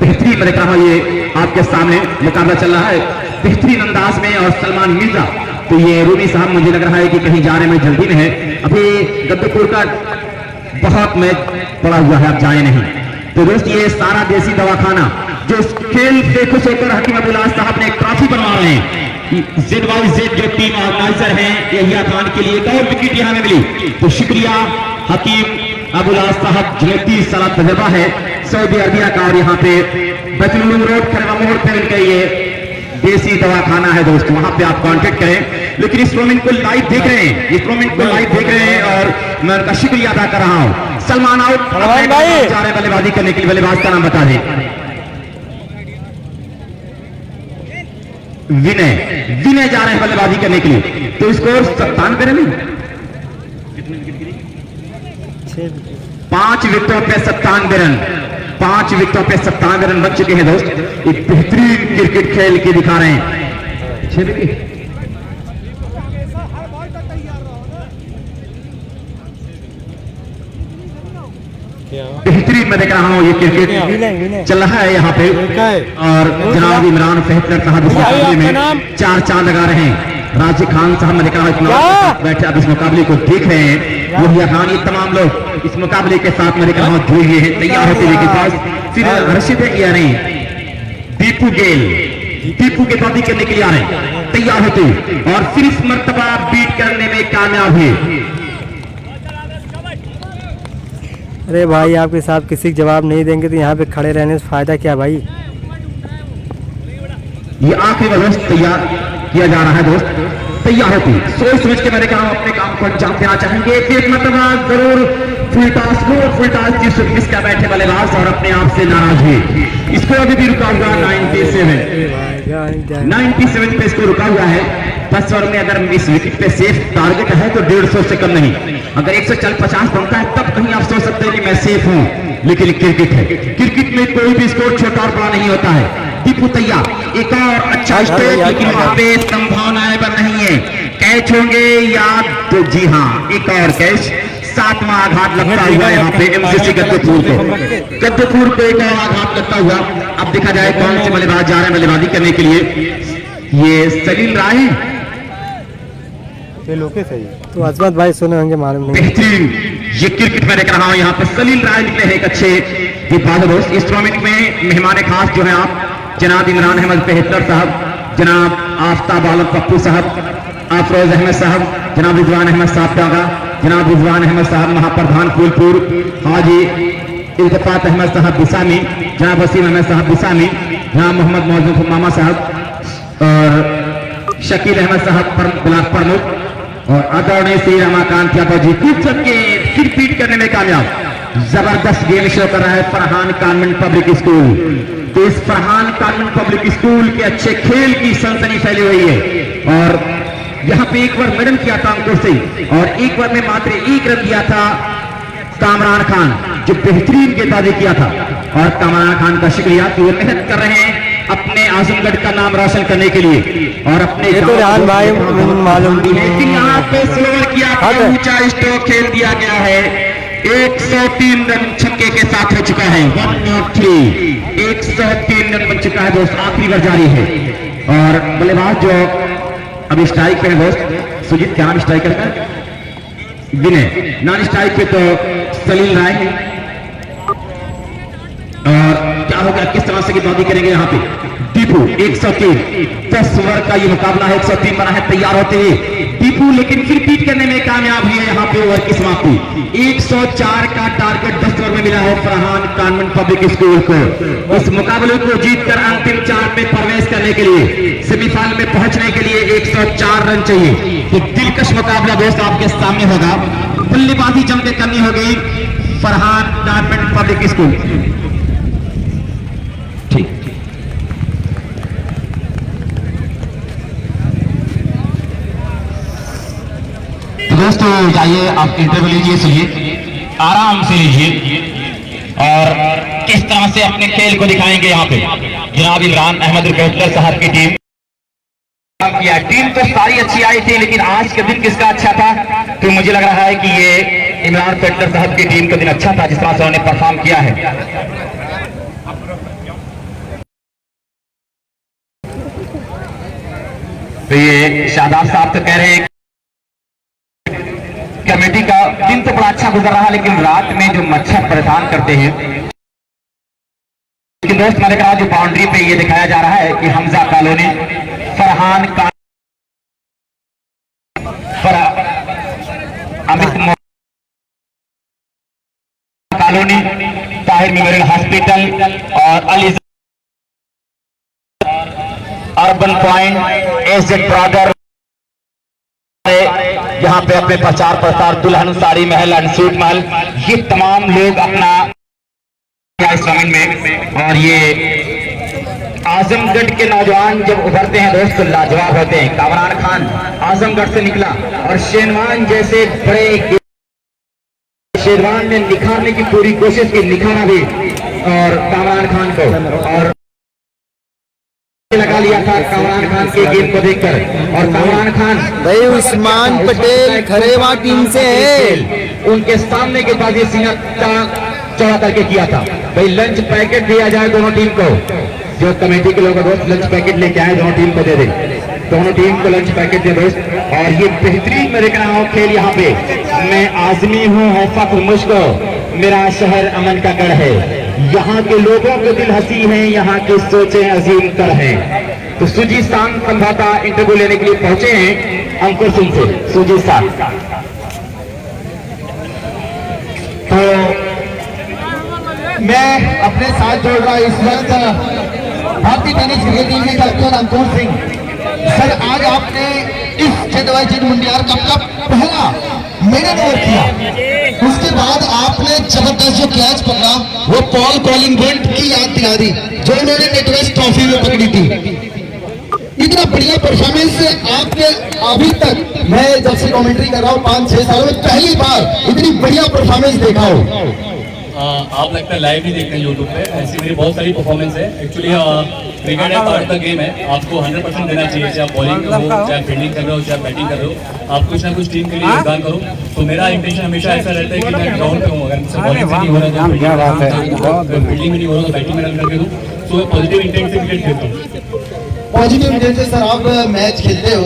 बेहतरीन मैं देख रहा हूं, ये आपके सामने मुकाबला चल रहा है बेहतरीन अंदाज में। और सलमान मिर्जा, तो ये रूमी साहब मुझे लग रहा है कि कहीं जाने में जल्दी में है, अभी गद्दरपुर का बहुत मैच पड़ा हुआ है, अब जाए नहीं। तो दोस्त ये सारा देसी दवाखाना जो खेल से खुश होकर हकीम अब्दुल्ला साहब ने एक ट्रॉफी बनवा रहे हैं। जेड जो टीम ऑर्गेनाइजर हैं, यहिया खान के लिए एक और विकेट यहां में मिली, तो शुक्रिया हकीम अब्दुल्ला साहब, जिन्हें 30 साल तजर्बा है सऊदी अरबिया का। और यहाँ पे बैतुल रोड खरवा मोड़ पे मिलकर ये देसी दवाखाना है दोस्तों, वहां पे आप कांटेक्ट करें। लेकिन इस टूर्नामेंट को लाइव देख रहे हैं, इस टूर्नामेंट को लाइव देख रहे हैं और मैं उनका शुक्रिया अदा कर रहा हूं। सलमान आउट जा रहे बल्लेबाजी करने के लिए, बल्लेबाज का नाम बता दें। विनय जा रहे हैं बल्लेबाजी करने के लिए। तो स्कोर 97 रन, 5 विकेटों पे 97 रन, 5 विकेटों पे 97 रन बन चुके हैं दोस्त। एक बेहतरीन क्रिकेट खेल के दिखा रहे हैं। 6 विकेट बेहतरीन मैं देख रहा हूँ, ये क्रिकेट चल रहा है यहाँ पे। और जनाब इमरान फहतर साहब इस मुकाबले में 4 चांद लगा रहे हैं। राजी खान साहब ने देखा बैठे अब इस मुकाबले को देख रहे हैं। वही खान, ये तमाम लोग इस मुकाबले के साथ मैं देख रहा हूँ जुड़े हुए हैं, तैयार होते हुए के पास। फिर रशीद दीपू गेंदबाजी करने के लिए आ रहे हैं, तैयार होते हुए और फिर इस मर्तबा बीट करने में कामयाब हुए। अरे भाई, आपके साथ किसी जवाब नहीं देंगे तो यहाँ पे खड़े रहने से फायदा क्या भाई। ये आखिरी ओवर तैयार किया जा रहा है दोस्त, तैयार होती सोच समझ के मैं देखा हूं अपने काम को अंजाम देना चाहेंगे। एक मतलब जरूर फुल टास्क मिस कर बैठे बल्लेबाज और अपने आप से नाराज हुए। इसको अभी भी रुका हुआ 97 पे इसको रुका हुआ है। 10 ओवर में अगर इस विकेट पे सेफ टारगेट है तो 150 से कम नहीं। अगर 150 बनता है तब कहीं आप सोच सकते हैं कि मैं सेफ हूं, लेकिन क्रिकेट है, क्रिकेट में कोई भी स्कोर छोटा और बड़ा नहीं होता है। दीपू तैयार, एक और अच्छा स्ट्रोक, लेकिन वहां पे संभावनाएं बन नहीं है, कैच होंगे या तो जी हाँ एक और कैच। 7वां आघात लगता हुआ यहाँ पे एमसीसी गद्दरपुर को एक और आघात लगता हुआ। अब देखा जाए कौन से बल्लेबाज जा रहे हैं बल्लेबाजी करने के लिए। ये सलील राय ये लोकेश है तो अजमत भाई सुने होंगे, मालूम नहीं। बेहतरीन ये क्रिकेट में देख रहा हूं, यहाँ पे सलील राय निकले हैं एक अच्छे गेंदबाज दोस्त। इस टूर्नामेंट में मेहमान खास जो है आप जनाब इमरान अहमद बेहतर साहब, जनाब आफ्ताब आलम पप्पू साहब, अफरोज अहमद साहब, जनाब रिजवान अहमद साहब टागा, जनाब रिजवान अहमद साहब महाप्रधान फूलपुर, हाजी इल्तफात अहमद साहब बिसामी, जनाब वसीम अहमद साहब बिसामी, जनाब मोहम्मद मौजूद मामा साहब और शकील अहमद साहब ब्लॉक प्रमुख और आदरणीय श्री रमाकांत यादव जी खूब सबके फिर पीट करने में कामयाब। जबरदस्त गेम शो कर रहा है फरहान कॉन्वेंट पब्लिक स्कूल। तो इस फरहान कॉन्वेंट पब्लिक स्कूल के अच्छे खेल की सनसनी फैली हुई है और यहाँ पे एक बार मैडम किया था अंकुर से और एक बार में मात्र एक रन दिया था कामरान खान, जो बेहतरीन गेंदबाजी किया था। और कामरान खान का शुक्रिया कि वो मेहनत कर रहे हैं अपने आजमगढ़ का नाम रोशन करने के लिए और अपने ये तो रान भाई मालूम नहीं। लेकिन यहाँ पे स्लोवर किया गया, ऊंचा स्ट्रोक खेल दिया गया है। 103 रन छक्के के साथ हो चुका है, 103 103 रन बन चुका है दोस्त, आखिरी बार जारी है। और बल्लेबाज जो अब स्ट्राइक पे है दोस्त, सुजीत क्या नाम स्ट्राइकर का? विनय। नॉन स्ट्राइक पे तो सलील राय है। और क्या होगा, किस तरह से गेंदबाजी करेंगे यहाँ पे दीपू। 103 10 ओवर का ये मुकाबला है, 103 बना है तैयार होते हुए दीपू, लेकिन फिर पीट करने में कामयाब हुई है यहाँ पे ओवर की समाप्ति। 104 का टारगेट 10 ओवर में मिला है फरहान कॉन्वेंट पब्लिक स्कूल को। इस मुकाबले को जीतकर अंतिम 4 में प्रवेश करने के लिए, सेमीफाइनल में पहुंचने के लिए 104 रन चाहिए। तो दिलकश मुकाबला दोस्त आपके सामने होगा। बल्लेबाजी जम के करनी होगी फरहान कॉन्वेंट पब्लिक स्कूल। ठीक तो दोस्तों जाइए, आप इंटरव्यू लीजिए, सुनिए, आराम से लीजिए और किस तरह से अपने खेल को दिखाएंगे यहाँ पे जनाब इमरान अहमद बेहतर साहब की टीम। किया टीम तो सारी अच्छी आई थी, लेकिन आज के दिन किसका अच्छा था? तो मुझे लग रहा है कि ये इमरान बेहतर साहब की टीम का दिन अच्छा था, जिस तरह से उन्होंने परफॉर्म किया है। तो ये शादाब साहब तो कह रहे हैं कमेटी का दिन तो बड़ा अच्छा गुजर रहा, लेकिन रात में जो मच्छर परेशान करते हैं। लेकिन दोस्त मैंने कहा जो बाउंड्री पे ये दिखाया जा रहा है कि Hamza colony, Farhan Amit colony, Tahir memorial hospital और Ali urban point, AZ brother यहाँ पे अपने प्रचार प्रसार दुल्हन साड़ी महल एंड सूट महल, ये तमाम लोग अपना इस जमीन में। और ये आजमगढ़ के नौजवान जब उभरते हैं दोस्त तो लाजवाब होते हैं। कामरान खान आजमगढ़ से निकला और शेरवान जैसे बड़े शेरवान ने निखारने की पूरी कोशिश की, निखारा भी और कामरान खान को, और लगा लिया था कामरान खान के गेम को देखकर। और कामरान खान भाई उस्मान पटेल खरेवा टीम से है, उनके सामने के बाद ये सीना चौड़ा करके किया था। भाई लंच पैकेट दिया जाए दोनों टीम को, जो कमेटी के लोग दोस्त लंच पैकेट लेके आए दोनों टीम को दे दे, दोनों टीम को लंच पैकेट दे दोस्त। और ये बेहतरीन मेरे कहा हूँ खेल यहाँ पे। मैं आजमी हूँ है फख्र मुझको, मेरा शहर अमन का गढ़ है, यहाँ के लोगों के दिल हंसी हैं, यहाँ की सोचें अजीम तर हैं। तो सुजीत साहब संभवता इंटरव्यू लेने के लिए पहुंचे हैं अंकुर सिंह से। सुजीत साहब तो मैं अपने साथ जोड़ रहा इस वक्त भारतीय टेनिस क्रिकेट टीम के कैप्टन अंकुर सिंह। सर आज आपने इस J2 मुंडियार कप का पहला मेडन ओवर किया, उसके बाद आपने जबरदस्त जो कैच पकड़ा वो पॉल कॉलिंगवुड की याद दिला दी, जो उन्होंने नेटवेस्ट ट्रॉफी में पकड़ी थी। इतना बढ़िया परफॉर्मेंस आपने अभी तक, मैं जब से कमेंट्री कर रहा हूँ 5-6 सालों में पहली बार इतनी बढ़िया परफॉर्मेंस देखा हो। आप लगता है लाइव ही देखते हैं यूट्यूब पे, ऐसी मेरी बहुत सारी परफॉर्मेंस है। एक्चुअली क्रिकेट है पार्ट का गेम है, आपको 100% देना चाहिए, चाहे आप बॉलिंग हो, चाहे फील्डिंग कर रहे हो, चाहे बैटिंग कर रहे हो, आप कुछ ना कुछ टीम के लिए योगदान करो। तो मेरा इंटेंशन हमेशा ऐसा रहता है कि मैं ग्राउंड पे हूँ, अगर मुझसे बॉलिंग से नहीं हो रहा है, फील्डिंग में नहीं हो रहा तो बैटिंग में रन करके दूँ, तो मैं पॉजिटिव इंटेंट से क्रिकेट खेलता हूँ। पॉजिटिव एनर्जी से सर आप मैच खेलते हो।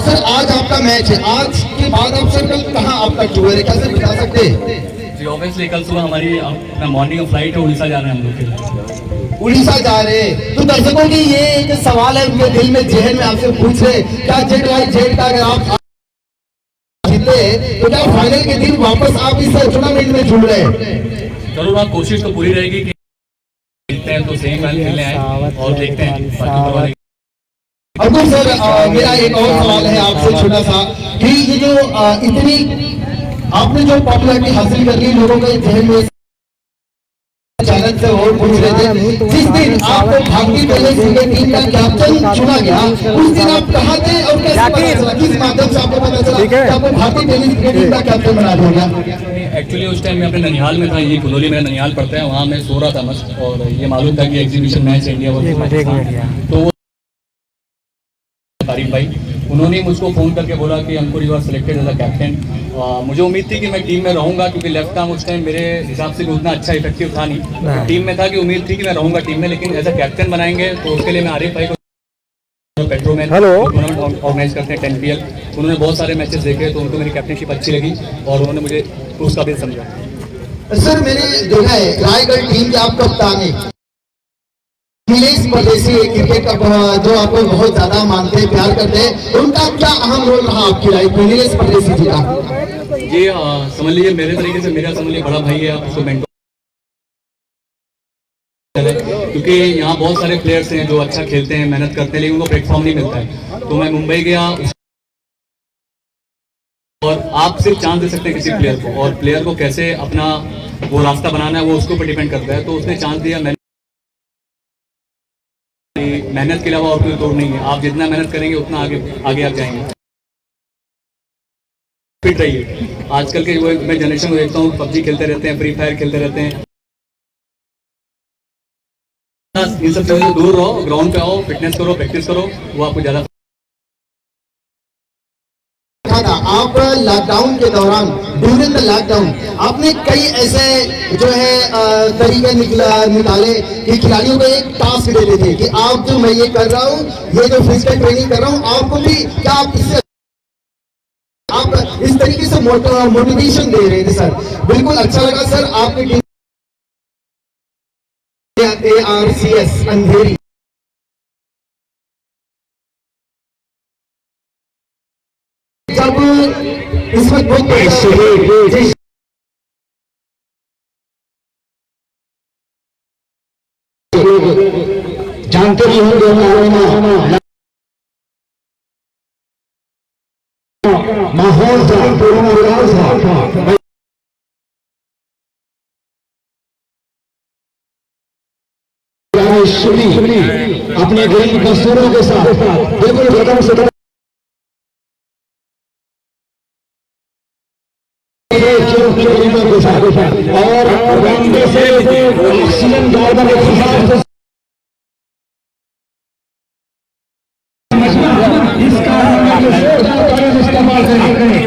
सर आज आपका मैच है, आज के बाद आप सर कल कहाँ आपका टूर है, कैसे बता सकते हैं? जी ऑब्वियसली कल सुबह हमारी अपना मॉर्निंग ऑफ फ्लाइट है, उड़ीसा जा रहे हैं हम लोग के। उड़ीसा जा रहे हैं, तो दर्शकों की ये एक सवाल है उनके दिल में, जहन में आपसे पूछ रहे, क्या जेट वाई जेट का अगर आप जीते तो क्या फाइनल के दिन वापस आप इस टूर्नामेंट में जुड़ रहे हैं? जरूर, आप कोशिश तो पूरी रहेगी कि खेलते हैं तो सेम मैच खेलने आए और देखते हैं बाकी ऊपर वाले। अब्दुल सर मेरा एक और सवाल है आपसे छोटा सा, कि ये जो इतनी आपने जो पॉपुलैरिटी हासिल कर ली लोगों के जहन में, चैनल से और पूछ रहे थे, जिस दिन आपको भारतीय टेनिस क्रिकेट टीम का कैप्टन चुना गया उस दिन आप कहाँ थे और कैसे पता चला, किस माध्यम से आपको पता चला कि आपको भारतीय टेनिस क्रिकेट टीम का कैप्टन बना दिया? एक्चुअली उस टाइम मैं अपने ननिहाल में था, ये कुनोली मेरा ननिहाल पड़ता है, वहाँ मैं सो रहा था मस्त, और ये मालूम था कि एग्जीबिशन मैच इंडिया वर्सेस, तो तारिक भाई उन्होंने मुझको फ़ोन करके बोला कि Ankur you are selected as a captain. मुझे उम्मीद थी कि मैं टीम में रहूंगा, क्योंकि लेफ्ट आर्म उस टाइम मेरे हिसाब से भी उतना अच्छा इफेक्टिव था नहीं, टीम में था कि उम्मीद थी कि मैं रहूंगा टीम में, लेकिन एज अ कैप्टन बनाएंगे तो उसके लिए मैं आरिफ भाई को पेट्रोमैन टूर्नामेंट ऑर्गेनाइज करते हैं 10 PL, उन्होंने बहुत सारे मैचेस देखे तो उनको मेरी कैप्टनशिप अच्छी लगी और उन्होंने मुझे उसका भी समझा। सर मैंने देखा है रायगढ़ टीम के आप कप्तान है नीलेश परदेसी, क्रिकेट का जो आपको बहुत ज्यादा मानते हैं प्यार करते हैं, उनका क्या अहम रोल रहा आपकी लाइफ में नीलेश परदेसी जी का? ये समझ लीजिए मेरे तरीके से मेरा समझ लीजिए बड़ा भाई है, आप उसको मेंटोर, क्योंकि यहाँ बहुत सारे प्लेयर्स हैं जो अच्छा खेलते हैं, मेहनत करते हैं, लेकिन उनको प्लेटफॉर्म नहीं मिलता है। तो मैं मुंबई गया और आप सिर्फ चांस दे सकते हैं किसी प्लेयर को, और प्लेयर को कैसे अपना वो रास्ता बनाना है वो उसके ऊपर डिपेंड करता है। तो उसने चांस दिया, मेहनत के अलावा और कोई तोड़ नहीं है, आप जितना मेहनत करेंगे उतना आगे आप जाएंगे। फिट रहिए, आजकल के जो मैं जनरेशन को देखता हूँ पबजी खेलते रहते हैं, फ्री फायर खेलते रहते हैं, इन सब चीजों से दूर रहो, ग्राउंड पे आओ, फिटनेस करो, प्रैक्टिस करो, वो आपको ज्यादा। आप लॉकडाउन के दौरान ड्यूरिंग द लॉकडाउन आपने कई ऐसे जो है तरीके निकाले कि खिलाड़ियों को एक टास्क देते थे कि आप जो मैं ये कर रहा हूँ, ये जो फिजिकल ट्रेनिंग कर रहा हूँ, आपको भी क्या आप इससे आप इस तरीके से मोटिवेशन दे रहे थे सर, बिल्कुल अच्छा लगा सर। आपकी टीम ARCS अंधेरी जब इस वक्त बहुत जानते ही होंगे माहौल था, अपने गरीब मजदूरों के साथ बिल्कुल कदम से और ऑक्सीजन गार्डन के हिसाब से इसका इस्तेमाल करें।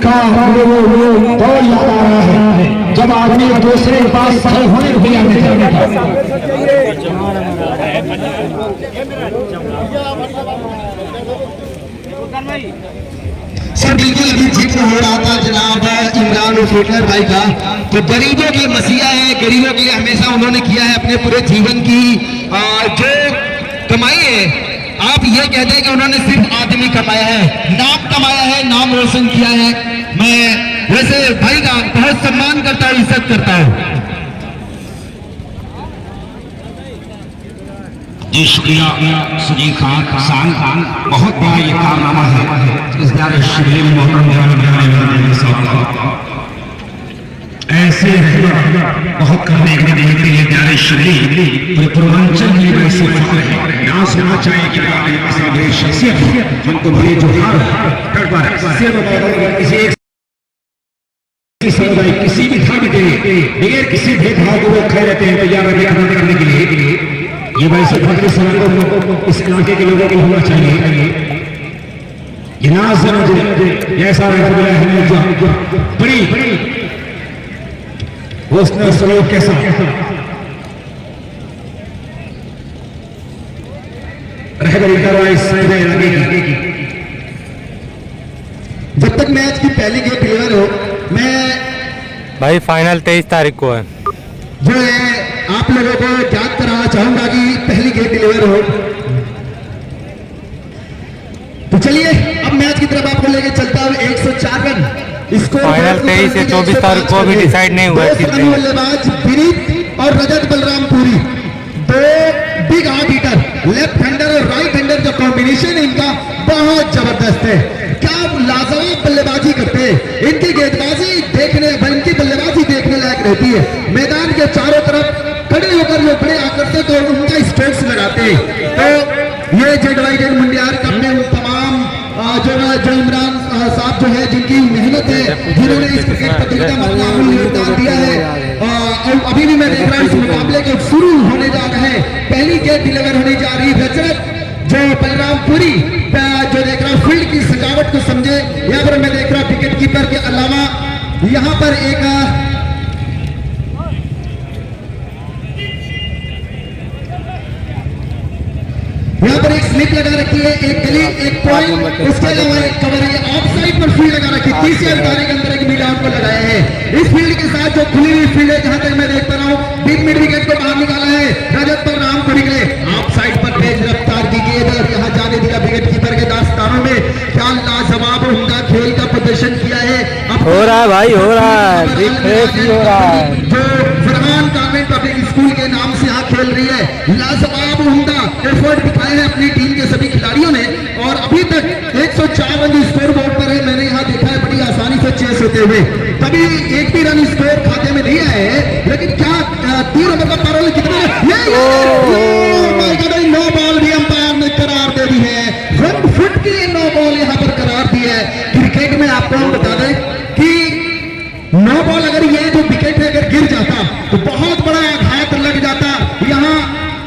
का दौर याद आ रहा है जब आदमी दूसरे के पास सही होने को भी आने सर बिल्कुल अभी जिक्र हो रहा था जनाब इमरान उफेटलर भाई का, तो गरीबों के मसीहा है, गरीबों के लिए हमेशा उन्होंने किया है अपने पूरे जीवन की जो कमाई है। आप ये कहते हैं कि उन्होंने सिर्फ आदमी कमाया है, नाम कमाया है, नाम रोशन किया है। मैं वैसे भाई का बहुत सम्मान करता हूँ, इज्जत करता हूँ। जी शुक्रिया सुजीत खान, बहुत बड़ा ये कारनामा है इस दायरे शिविर में ऐसे बहुत करने के लिए ये दायरे शिविर पूर्वांचल में वैसे ना सुनना चाहिए कि शख्सियत हमको बड़े जोहार किसी भी धर्म के बगैर किसी भेदभाव को वो खड़े रहते हैं तैयार करने के लिए। ये वैसे भक्ति समागम इस इलाके के लोगों को होना चाहिए। ये ना समझे ऐसा बड़ी हुस्न सलूक के साथ रहबरी करवाई सीधे लगेगी। जब तक मैच की पहली गेम डिलीवर हो, मैं भाई फाइनल 23 तारीख को है। जो है आप लोगों को याद कराना चाहूंगा कि पहली गेम डिलीवर हो। तो चलिए अब मैच की तरफ आपको लेके चलता हूं। 104 रन स्कोर फाइनल 23 से 24 तारीख को अभी डिसाइड नहीं हुआ है कितने। बल्लेबाज विनीत और रजत बलरामपुरी, दो big heart hitter, left hander और राइट हैंडर जो कॉम्बिनेशन है इनका बहुत जबरदस्त है। क्या लाजवाब बल्लेबाजी करते हैं। इनकी गेंदबाजी देखने, इनकी बल्लेबाजी देखने लायक रहती है। मैदान के चारों तरफ खड़े होकर जो बड़े आकर्षक और उनका स्ट्रोक्स लगाते हैं। तो ये जेड मुंडियार कप में उन तमाम जो इमरान साहब जो है, जिनकी मेहनत है, जिन्होंने इस क्रिकेट प्रतियोगिता में अपना अमूल्य योगदान दिया है। और अभी भी मैं देख रहा हूं इस मुकाबले को शुरू होने जा रहा है। पहली गेंद डिलीवर होने जा रही है। रजत जो बलरामपुरी जो देख रहा हूं फील्ड की सजावट को समझे। यहाँ पर मैं देख रहा हूं विकेट कीपर के अलावा यहाँ पर एक यहाँ पर एक स्लिप लगा रखी है, एक गली, एक पॉइंट, उसके अलावा एक कवर है। ऑफ साइड पर फील्ड लगा रखी है। तीसरे अंदारे के अंदर एक मिड आउट को लगाया है। इस फील्ड के साथ जो खुली हुई फील्ड है, जहां तक मैं देख पा रहा हूँ, बिग मिड विकेट को बाहर निकाला है रजत बलरामपुरी के लिए। ऑफ साइड पर तेज रफ्तार की गेंद और यहाँ जाने दिया विकेट कीपर के दास्तानों में। क्या लाजवाब उमदा खेल का प्रदर्शन किया है। अब हो रहा है भाई, हो रहा है, रिफ्रेश भी हो रहा है। जो फरहान कॉन्वेंट पब्लिक स्कूल के नाम से यहाँ खेल रही है। लाजवाब उम्दा एफर्ट दिखाए हैं अपनी टीम के सभी खिलाड़ियों ने और अभी तक 104 रन स्कोर बोर्ड पर है। मैंने यहाँ देखा है बड़ी आसानी से चेस होते हुए। कभी एक भी रन स्कोर खाते में नहीं आए हैं, लेकिन क्या 3 ओवर का पार कितना नो बॉल भी अंपायर ने करार दे दी है। 1 फुट की नो बॉल यहाँ पर करार दी है। क्रिकेट में आपको हम बता दें कि नो बॉल अगर ये जो विकेट है अगर गिर जाता तो बहुत बड़ा आघात लग जाता। यहाँ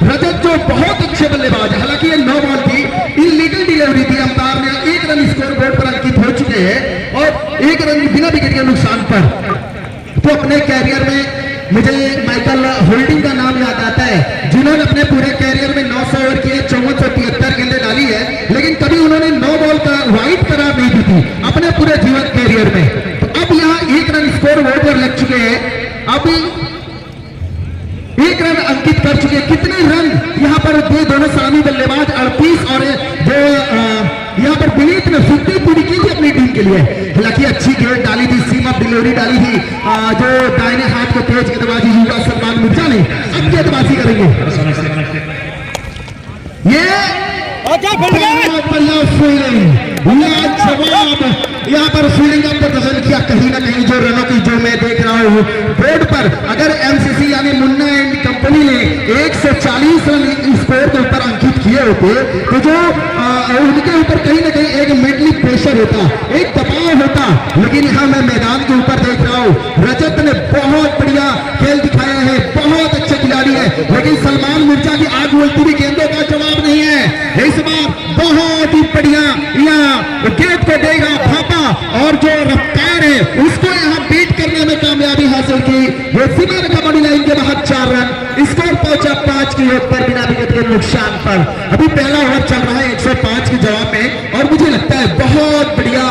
रजत जो बहुत अच्छे बल्लेबाज है, हालांकि ये नो बॉल थी, इलीगल डिलीवरी थी। अंपायर ने 1 रन स्कोर बोर्ड पर अंकित हो चुके हैं और 1 रन बिना विकेट के नुकसान पर। तो अपने कैरियर में मुझे माइकल होल्डिंग का नाम याद आता है, जिन्होंने अपने पूरे कैरियर में 900 ओवर किए, 5473 गेंदें डाली है, लेकिन कभी उन्होंने नो बॉल का वाइड करार नहीं दी थी अपने पूरे जीवन कैरियर में। तो अब यहाँ 1 रन स्कोर बोर्ड पर लग चुके हैं। अब 1 रन अंकित कर चुके। कितने रन यहाँ पर दे दोनों सलामी बल्लेबाज 38 और जो यहाँ पर विनीत ने 50 पूरी की थी अपनी टीम के लिए। हालांकि अच्छी गेंद डाली थी, सीम अप डिलीवरी डाली थी। जो दाहिने हाथ को तेज गेंदबाजी युवा सलमान मिर्जा ने अब गेंदबाजी करेंगे। ये यहाँ पर फील्डिंग का प्रदर्शन किया। कहीं ना कहीं जो रनों की जो मैं देख रहा हूँ बोर्ड पर, अगर एमसीसी यानी मुन्ना एंड कंपनी ने 140 रन स्कोर के ऊपर अंकित किए होते तो जो उनके ऊपर कहीं ना कहीं एक मेंटली प्रेशर होता, एक दबाव होता। लेकिन यहाँ मैं मैदान के ऊपर देख रहा हूँ रजत ने बहुत बढ़िया खेल दिखाया है, बहुत अच्छे खिलाड़ी है, लेकिन सलमान मिर्जा की आग उगलती हुई गेंदों का जवाब नहीं है। इस बार बहुत ही बढ़िया यहाँ गेंद को देगा फापा और जो रफ्तार है उसको यहाँ बीट करने में कामयाबी हासिल की। वो सीमा रेखा बॉडी लाइन के बाहर 4 रन स्कोर पहुंचा 5 की ओर पर बिना विकेट के नुकसान पर। अभी पहला ओवर चल रहा है 105 के जवाब में और मुझे लगता है बहुत बढ़िया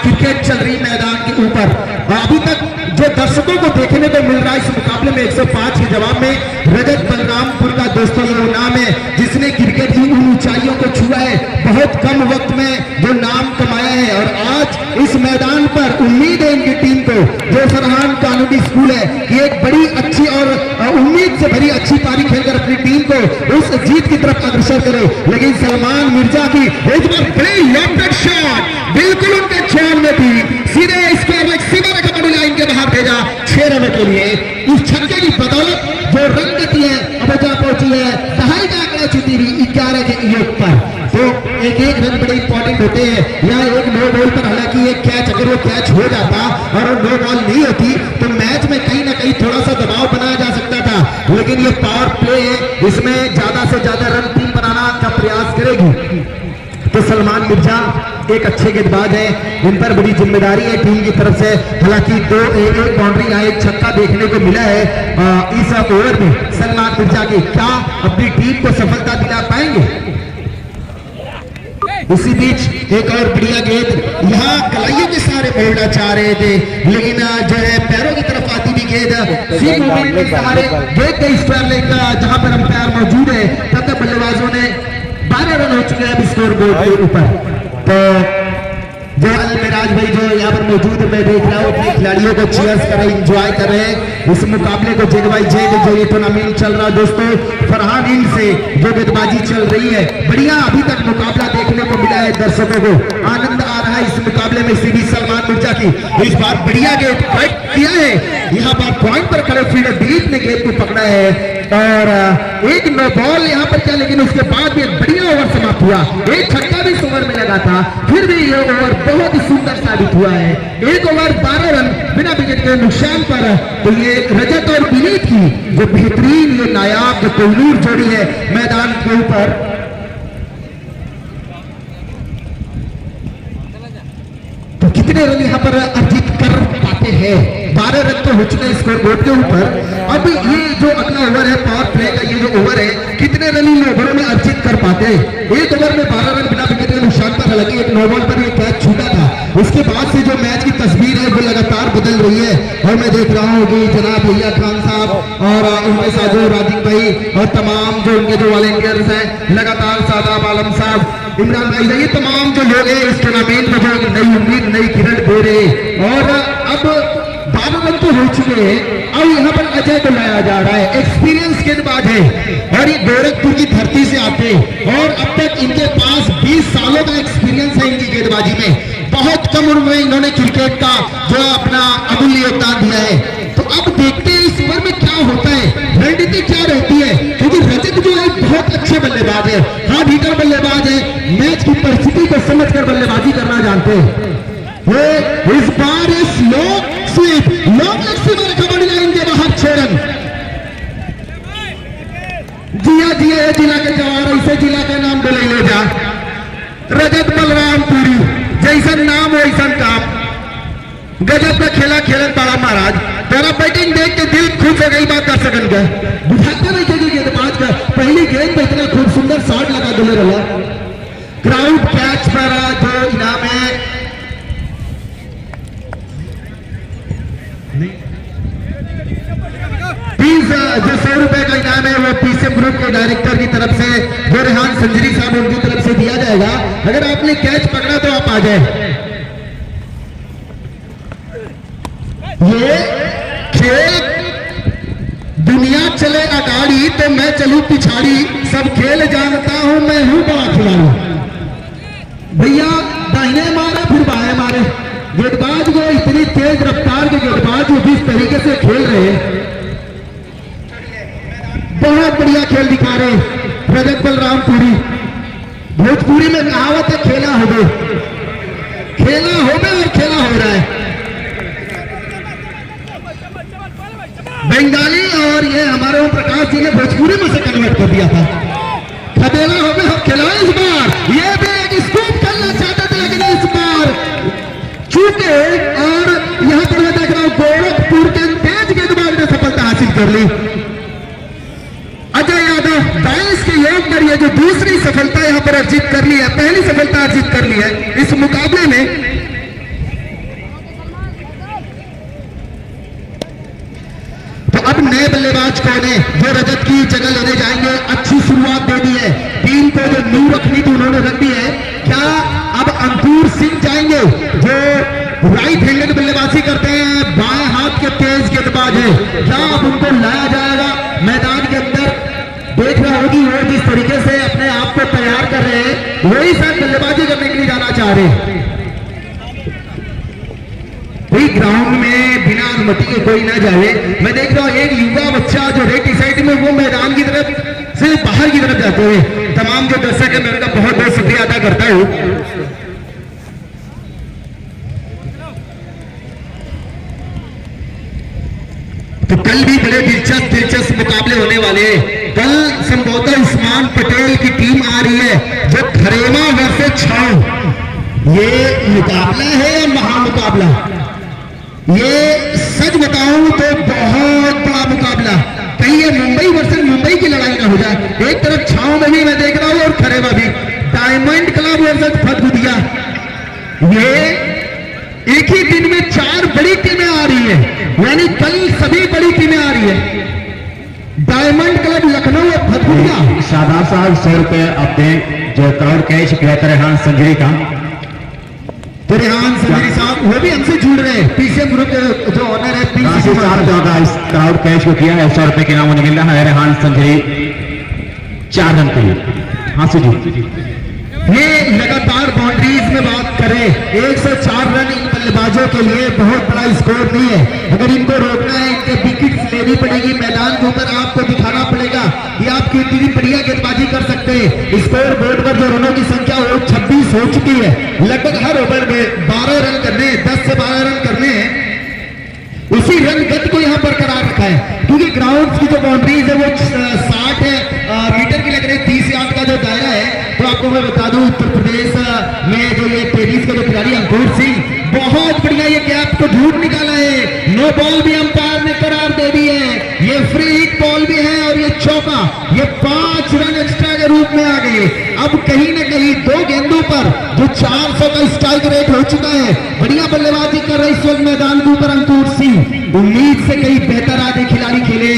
क्रिकेट चल रही मैदान के ऊपर। अभी तक जो दर्शकों को देखने को मिल रहा है इस मुकाबले में 105 के जवाब में रजत बलरामपुर का दोस्तों ये नाम है जिसने क्रिकेट की उन ऊंचाइयों को छुआ है, बहुत कम वक्त में जो नाम कमाया है। और आज इस मैदान पर उम्मीद है इनकी टीम को, जो फरहान कॉलोनी स्कूल है, कि एक बड़ी अच्छी और उम्मीद से भरी अच्छी पारी खेलकर अपनी टीम को उस जीत की तरफ अग्रसर करे। लेकिन सलमान मिर्जा की इस बार बड़ी लॉफ्टेड शॉट बिल्कुल उनके चौन में थी, सीधे स्क्वायर लेग सीमा रेखा बॉडी लाइन के बाहर भेजा 6 रनों के लिए। इस छक्के की बदौलत जो रन गति है अब जा पहुंची है दहाई का आंकड़ा छूती हुई 11 के योग पर। तो एक रन बड़े इंपॉर्टेंट होते हैं। यहाँ एक नो बॉल पर हालांकि एक कैच, अगर वो कैच हो जाता और नो बॉल नहीं होती तो मैच में कहीं ना कहीं थोड़ा सा दबाव बनाया जा सकता था। लेकिन ये पावर प्ले है, इसमें ज्यादा से ज्यादा रन टीम बनाना का प्रयास करेगी। तो सलमान मिर्जा एक अच्छे गेंदबाज है, इन पर बड़ी जिम्मेदारी है टीम की तरफ से। हालांकि एक बाउंड्री या एक छक्का देखने को मिला है इस ओवर में सलमान मिर्जा की। क्या अपनी टीम को सफलता दिला पाएंगे? उसी बीच एक और बढ़िया गेंद, यहाँ कलाइयों के सारे बोलना चाह रहे थे, लेकिन जो है पैरों की तरफ आती भी गेंद सीम मूवमेंट के सहारे गेंद गई स्क्वायर लेग जहां पर अंपायर मौजूद है। तब तक बल्लेबाजों ने 12 रन हो चुके हैं अब स्कोर बोर्ड के ऊपर। तो जो अलमिराज भाई जो यहाँ पर मौजूद है, मैं देख रहा हूँ अपने खिलाड़ियों को चीयर्स कर रहे हैं, इंजॉय कर रहे हैं इस मुकाबले को। जेड बाई जेड जो ये टूर्नामेंट चल रहा है दोस्तों, फरहान इंड से जो गेंदबाजी चल रही है, बढ़िया अभी तक मुकाबला देखने को मिला है। दर्शकों को आनंद आ रहा है इस मुकाबले में। सीधी सलमान मिर्जा की इस बार बढ़िया गेंद फाइट किया है, यहाँ पर पॉइंट पर खड़े फील्डर दिलीप ने गेंद को पकड़ा है और एक नो बॉल यहाँ पर क्या, लेकिन उसके बाद भी एक बढ़िया ओवर समाप्त हुआ। एक छक्का भी इस ओवर में लगा था, फिर भी ये ओवर बहुत ही सुंदर साबित हुआ है। एक ओवर 12 रन बिना विकेट के नुकसान पर। तो ये रजत और विनीत की जो बेहतरीन ये नायाब जो कोहिनूर जोड़ी है मैदान के ऊपर, तो कितने रन यहाँ पर अर्जित कर पाते हैं? 12 रन तो हो चुके हैं स्कोर बोर्ड के ऊपर। अब ये जो अगला ओवर है पावर प्ले का, ये जो ओवर है, कितने रन इन ओवरों में अर्जित कर पाते हैं? एक ओवर में 12 रन बिना विकेट के नुकसान पर। हालांकि एक नो बॉल पर ये कैच छूटा था, उसके बाद से जो मैच की तस्वीर है वो लगातार बदल रही है। और मैं देख रहा हूँ कि जनाब भैया खान साहब और उनके साथ जो राजीव भाई और तमाम जो उनके जो वॉलेंटियर्स हैं, लगातार सादाब आलम साहब, इमरान भाई, ये तमाम जो लोग हैं इस टूर्नामेंट में जो नई उम्मीद नई किरण दे रहे। और अब 12 रन तो हो चुके हैं, अब यहाँ पर अजय को लाया जा रहा है, एक्सपीरियंस गेंदबाज है और ये गोरखपुर की धरती से आते हैं और अब तक इनके पास 20 सालों का एक्सपीरियंस है इनकी गेंदबाजी में। बहुत कम उम्र में इन्होंने क्रिकेट का जो अपना अमूल्य योगदान दिया है। तो अब देखते हैं इस ओवर में क्या होता है, रणनीति क्या रहती है, क्योंकि रजत जो है बहुत अच्छे बल्लेबाज है, हार्ड हिटर बल्लेबाज है, मैच की परिस्थिति को समझकर बल्लेबाजी करना जानते हैं। वो इस बार इस लॉन्ग लेग कबड्डी लाइन के बाहर 6 रन। जिया जिला के जवान, इसे जिला के नाम बोले ले जा। रजत बलराम पुरी जैसा नाम वैसा काम, गजब का खेला खेलन बड़ा महाराज। तेरा बैटिंग देख के दिल खुश हो गई, बात कर सकन का बुझाते नहीं थे गेंदबाज का पहली गेंद में इतना खूब सुंदर शॉट लगा दिले रहा। क्राउड कैच पर जो इनाम है जो 100 रुपए का इनाम है वो पीसीएम ग्रुप के डायरेक्टर की तरफ से जो रेहान संजरी साहब उनकी तरफ से दिया जाएगा। अगर आपने कैच पकड़ा तो आप आ जाए। ये खेल दुनिया चले अगाड़ी तो मैं चलूं पिछाड़ी, सब खेल जानता हूं मैं हूं बड़ा खिलाड़ी। भैया दाहिने मारे फिर बाएं मारे, गेंदबाज को इतनी तेज रफ्तार के गेंदबाज जिस तरीके से खेल रहे हैं, बहुत बढ़िया खेल दिखा रहे रजत बलराम पुरी। भोजपुरी में कहावत है खेला हो गए, खेला हो गए और खेला हो रहा है। बंगाली और ये हमारे प्रकाश जी ने भोजपुरी में से कन्वर्ट कर दिया था। खदेला हो गए हम खिलाए इस बार, ये भी एक स्कूप करना चाहते थे लेकिन इस बार चूके। और यहाँ पर मैं देख रहा हूँ गोरखपुर के तेज गेंदबाज ने सफलता हासिल कर ली। अजय यादव 22 के योग पर ये जो दूसरी सफलता यहाँ पर अर्जित कर ली है, पहली सफलता अर्जित कर ली है इस मुकाबले में। तो अब नए बल्लेबाज कौन है जो रजत की जगह लेने जाएंगे? अच्छी शुरुआत दे दी है टीम को, जो नींव रखनी थी उन्होंने रख दी है। क्या अब अंकुर सिंह जाएंगे जो राइट हैंडेड बल्लेबाजी करते हैं, बाएं हाथ के तेज गेंदबाज है, क्या अब उनको लाया जाएगा मैदान के अंदर? देख रहा होगी वो जिस तरीके से अपने आप को तैयार कर रहे हैं, वही शायद बल्लेबाजी करने के लिए जाना चाह रहे हैं। कोई ग्राउंड में बिना अनुमति के कोई ना जाए। मैं देख रहा हूँ एक युवा बच्चा जो रेड टी शर्ट में वो मैदान की तरफ से बाहर की तरफ जाते हुए। तमाम जो दर्शक है मैं उनका बहुत बहुत शुक्रिया अदा करता हूँ। तो कल भी बड़े दिलचस्प मुकाबले होने वाले हैं। कल संभवतः उस्मान पटेल की टीम आ रही है जो खरेमा वर्सेस छाव, ये मुकाबला है या महामुकाबला? ये सच बताऊं तो बहुत बड़ा मुकाबला। कहीं ये मुंबई वर्सेस मुंबई की लड़ाई ना हो जाए। एक तरफ छाव में भी मैं देख रहा हूं और खरे में भी डायमंड क्लब वर्सेस फतगुदिया। ये एक ही दिन में 4 बड़ी टीमें आ रही है, यानी कल सभी बड़ी टीमें आ रही है। डायमंड क्लब लखनऊ और फतगुदिया। शादाब साहब 100 रुपए अपने जो क्राउड कैश किया था रेहान संजरी का, तो रेहान संजरी साहब वो भी हमसे जुड़ रहे हैं। पीसीएम ग्रुप के जो ऑनर है काशी साहब का इस क्राउड कैश को किया है। 100 रुपए के नाम मिल रहा है रेहान संजरी 4 रन के लिए। हाँ जी, ये लगातार बाउंड्रीज में बात करें, 104 रन इन बल्लेबाजों के लिए बहुत बड़ा स्कोर नहीं है। अगर इनको रोकना है, इनके विकेट्स लेनी पड़ेगी, मैदान के ऊपर आपको दिखाना पड़ेगा कि आप कितनी बढ़िया गेंदबाजी कर सकते हैं। स्कोर बोर्ड पर जो रनों की संख्या वो 26 हो चुकी है। लगभग हर ओवर में 12 रन करने, 10 से 12 रन करने हैं। उसी रन गति को यहाँ बरकरार रखा है, क्योंकि ग्राउंड की जो बाउंड्रीज है वो 60 मीटर की लग रही है। 30 यार्ड का जो दायरा है। तो आपको मैं बता दूं, उत्तर प्रदेश में जो ये टेनिस के जो खिलाड़ी अंकुर सिंह, बहुत बढ़िया ये गैप को ढूंढ निकाला है। नो बॉल भी अंपायर ने करार दे दी है। ये फ्री हिट बॉल भी है और ये चौका, ये 5 रन एक्स्ट्रा के रूप में आ गए। अब कहीं ना कहीं 2 गेंदों पर जो 400 का स्ट्राइक रेट हो चुका है, बढ़िया बल्लेबाजी कर रहे इस वक्त मैदान के ऊपर अंकुर सिंह। उम्मीद से कहीं बेहतर आगे खिलाड़ी खेले,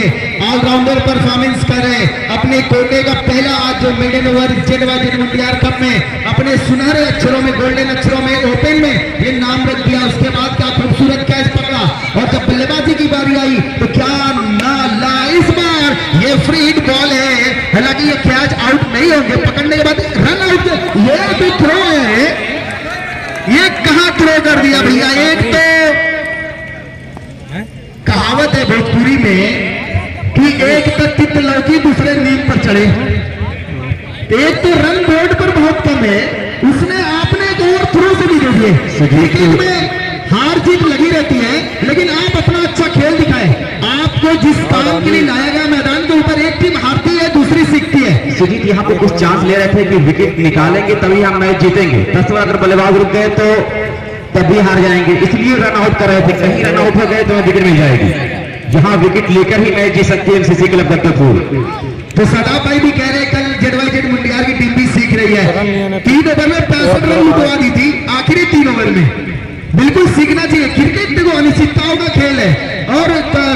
ऑलराउंडर परफॉर्मेंस करे। अपने कोटे का पहला आज जो maiden over Z Mundiyar cup में अपने सुनहरे अक्षरों में, गोल्डन अक्षरों में, ओपन में ये नाम रख दिया। उसके बाद क्या खूबसूरत कैच पकड़ा और जब बल्लेबाजी की बारी आई तो क्या नाला। इस बार ये फ्री हिट बॉल है, हालांकि ये कैच आउट नहीं होंगे, पकड़ने के बाद रन आउट। ये भी थ्रो है, ये कहां थ्रो कर दिया भैया। एक तो कहावत है भोजपुरी में कि एक तो तित लौकी दूसरे नींद पर चढ़े। एक तो रन बोर्ड पर बहुत कम है, उसने आपने एक ओवर थ्रो से भी दे दिए। क्रिकेट में हार जीत लगी रहती है, लेकिन आप अपना अच्छा खेल दिखाएं। आपको जिस काम के लिए लाया गया मैदान के ऊपर, एक टीम हारती है दूसरी सीखती है। सुजीत यहाँ पे कुछ चांस ले रहे थे कि विकेट निकालेंगे तभी हम मैच जीतेंगे, 10 ओवर अगर बल्लेबाज रुक गए तो तभी हार जाएंगे, इसलिए रन आउट कर रहे थे। कहीं रन आउट हो गए तो विकेट मिल जाएगी। जहां विकेट लेकर ही मैच जीत सकती है एमसीसी क्लब दत्तपुर। तो सदाब भाई भी कह रहे हैं कल जेड मुंडियार की टीम भी सीख रही है। 3 ओवर में 65 रन लुटवा दी थी, आखिरी 3 ओवर में। बिल्कुल सीखना चाहिए। क्रिकेट देखो अनिश्चितताओं का खेल है और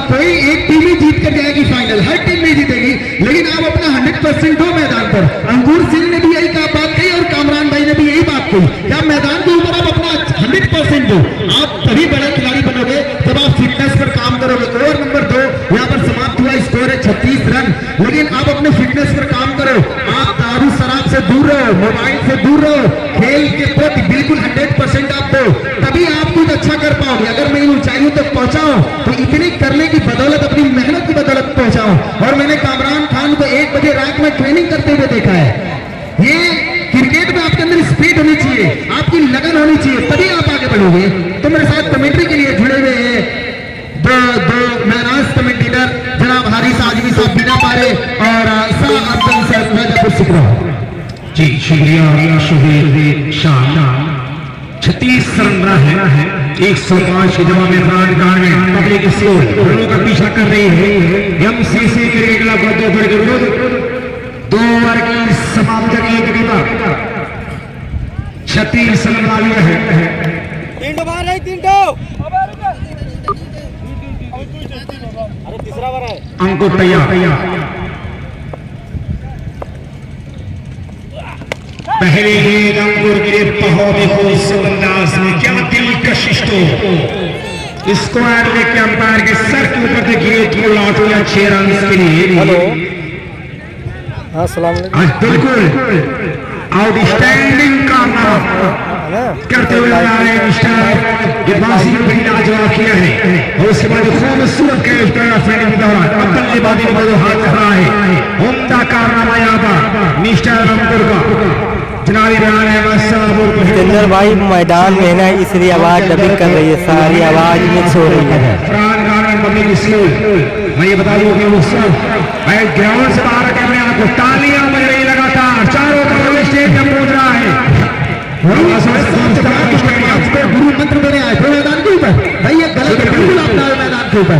कोई एक टीम ही जीत कर जाएगी फाइनल, हर टीम नहीं जीतेगी, लेकिन आप अपना 100% दो मैदान पर। अंकुर सिंह ने भी यही बात कही और कामरान भाई ने भी यही बात कही कि आप मैदान के ऊपर आप अपना 100% दो। आप तभी बड़ा खिलाड़ी बनोगे जब आप फिटनेस पर काम करोगे। ओवर नंबर 2 यहाँ पर समाप्त हुआ, स्कोर है 36 रन, लेकिन आप अपने फिटनेस पर काम करो। आप दारू शराब से दूर रहो, मोबाइल से दूर रहो, खेल के प्रति बिल्कुल 100% आप दो, तभी आप कुछ अच्छा कर पाओगे। अगर मैं इन ऊंचाइयों तक पहुंचाऊं तो इतनी करने की बदौलत, अपनी मेहनत की बदौलत पहुंचाऊं। और मैंने कामरान खान को 1 बजे रात में ट्रेनिंग करते हुए देखा है। ये क्रिकेट में आपके अंदर स्पीड होनी चाहिए, आपकी लगन होनी चाहिए, तभी आप आगे बढ़ोगे। तो मेरे साथ कमेंट्री के लिए जुड़े हुए हैं दो महराज कमेंटेटर जनाब हारिस आजमी साहब बिना पारे और शाह अब्दुल साहब मिर्जापुर सिकरा जी। शुक्रिया शुक्रिया शाह। 36 रन रहा है, 105 के जवाब में इमरान में पब्लिक स्कोर दोनों का पीछा कर रही है। एमसीसी क्रिकेट क्लब का 2 ओवर के विरुद्ध 2 ओवर की समाप्ति की तकरीबन 36 रन बना लिया है। 3 बार है, 3 अरे तीसरा बार है। अंकुर तैयार। पहले गेंद अंकुर के लिए बहुत ही खूबसूरत अंदाज में, क्या दिलकश स्ट्रोक। स्क्वायर लेके अंपायर के सर के ऊपर गेंद को लौट हुआ 6 रन के लिए। हाँ सलाम आज बिल्कुल आउटस्टैंडिंग काम करते हुए आ रहे हैं मिस्टर गेंदबाजी में भी लाजवाब किया है। और उसके बाद खूबसूरत कैच कर फील्डिंग के दौरान अब बल्लेबाजी में जो हाथ रहा है, उम्दा कारनामा यहाँ पर मिस्टर अंकुर का। जितेंद्र भाई मैदान में ना इसलिए आवाज डबिंग कर रही है, सारी आवाज मिक्स हो रही है। मैं ये बता दूं कि उस ग्राउंड से बाहर कैमरे आपको तालियां बज रही लगातार, चारों तरफ स्टेडियम पहुंच रहा है। के ऊपर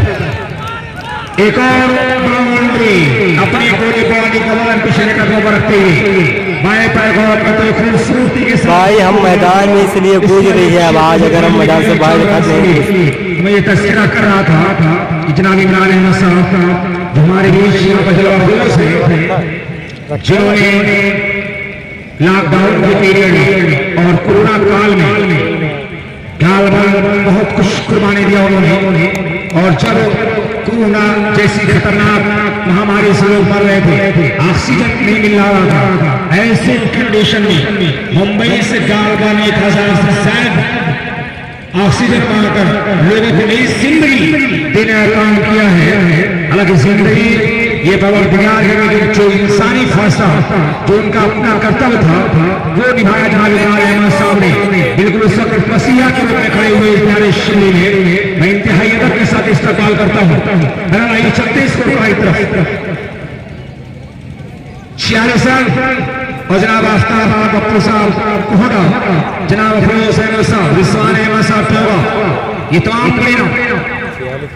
एक और बाउंड्री अपनी पूरी बॉडी का वजन पिछले कदमों पर रखते हुए बाएं पैर को अपनी खूबसूरती के साथ भाई हम मैदान में इसलिए गूंज रही है आवाज, अगर हम मैदान से बाहर निकलते मैं ये तस्करा कर रहा था कि जनाब इमरान अहमद साहब जो हमारे बीच यहाँ पर जिन्होंने लॉकडाउन के पीरियड में और कोरोना काल में बहुत कुछ कुर्बानी दिया उन्होंने, और जब कोरोना जैसी खतरनाक महामारी से लोग मर रहे थे, ऑक्सीजन नहीं मिल रहा था, ऐसे कंडीशन में मुंबई से गालबन 1000 से ज्यादा ऑक्सीजन पाकर लोगों को नई जिंदगी देने का काम किया है। हालांकि जिंदगी ये परवरदिगार है, लेकिन जो इंसानी फैसला जो उनका अपना कर्तव्य था वो निभाया जनाब इमरान अहमद साहब ने। बिल्कुल उस वक्त मसीहा के रूप में खड़े हुए इस प्यारे शिल्ली में मैं इंतहाई अदब के साथ इस्तेमाल करता हूँ। आइए चलते इसको तरफ 46 और जनाब आफ्ताब बप्पू साहब कोहरा, जनाब फिरोज अहमद साहब, रिजवान अहमद साहब टोबा, ये तमाम प्लेयर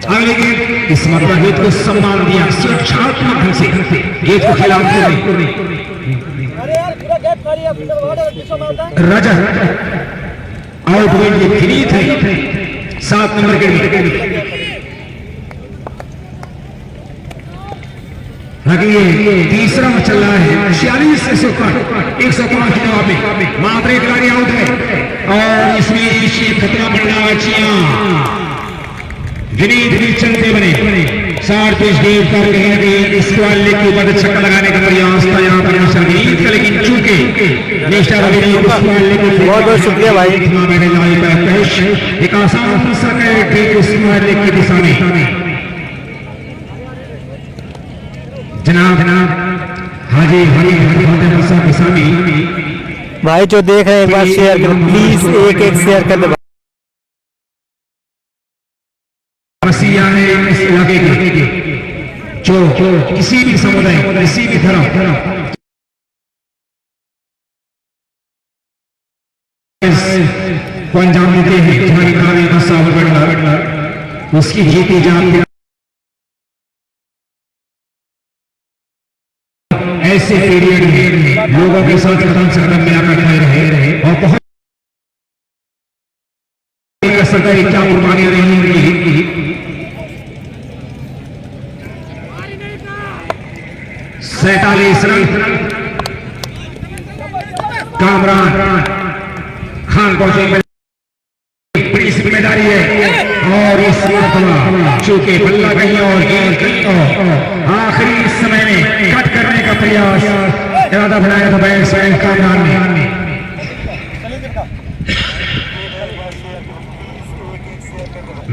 अगले गेट इस मतलब गेट को सम्मान दिया सुरक्षात्मक ढंग से गेट को खिलाफ रजत आउट हुई फ्री थे 7 नंबर के लिए। ये तीसरा मैच चल रहा है 46 से 105 के जवाब में मात्र एक खिलाड़ी आउट है और इसमें खतरा बढ़ रहा है। धीरे चलते बने 60 गेट पर कहीं ना इसके वाले के ऊपर छक्का लगाने का प्रयास था यहाँ पर शरीर का, लेकिन चूंकि बहुत बहुत शुक्रिया भाई। एक आसान सा की दिशा में जनाब हाजी भाई जो देख रहे हैं एक बार शेयर करो प्लीज, एक शेयर कर दो। मसीहा है इस इलाके के जो किसी भी समुदाय किसी भी धर्म को अंजाम देते हैं, उसकी जीती जाती ऐसे पीरियड में लोगों के साथ कदम से कदम मिलाकर खड़े रहे और बहुत सरकारी क्या कुर्बानियां रही। 47 रन कामरान खान पहुंचे, बड़ी जिम्मेदारी है और इस चूंकि बल्ला कहीं और गेंद कहीं और आखिरी समय में कट करने का प्रयास इरादा बनाया था बैट्समैन कामरान ने।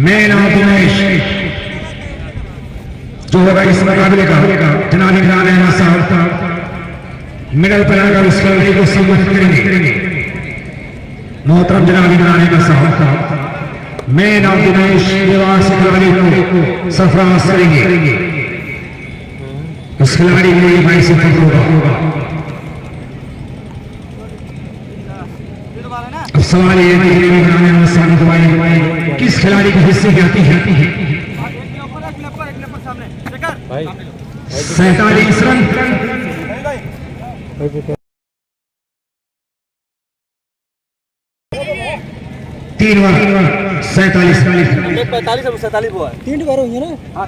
मैन ऑफ द मैच जो होगा इस मुकाबले का जनाब इमरान अहमद साहब मिडल प्लान का उस खिलाड़ी को सम्मानित करेंगे। मोहतरम जनाब इमरान अहमद साहब मैन ऑफ द मैच निवासी खिलाड़ी को सरफराज करेंगे। उस खिलाड़ी के लिए भाई से फख्र होगा। अब सवाल ये है कि इमरान अहमद साहब किस खिलाड़ी के हिस्से की आती है। 47 रन 3 ओवर 47 45 हुआ 3 बार होंगे ना। हाँ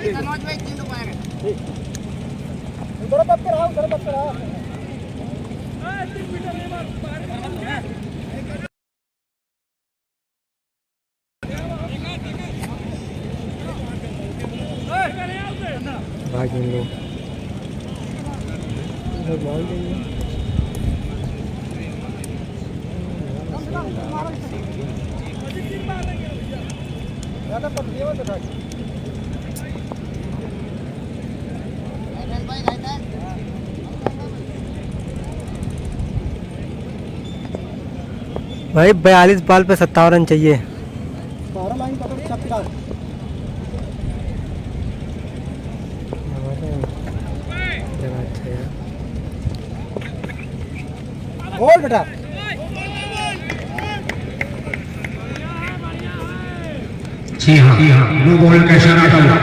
भाग लो भाई 42 बॉल पे 57 रन चाहिए। बोल बेटा जी हाँ नो बॉल का इशारा आता हुआ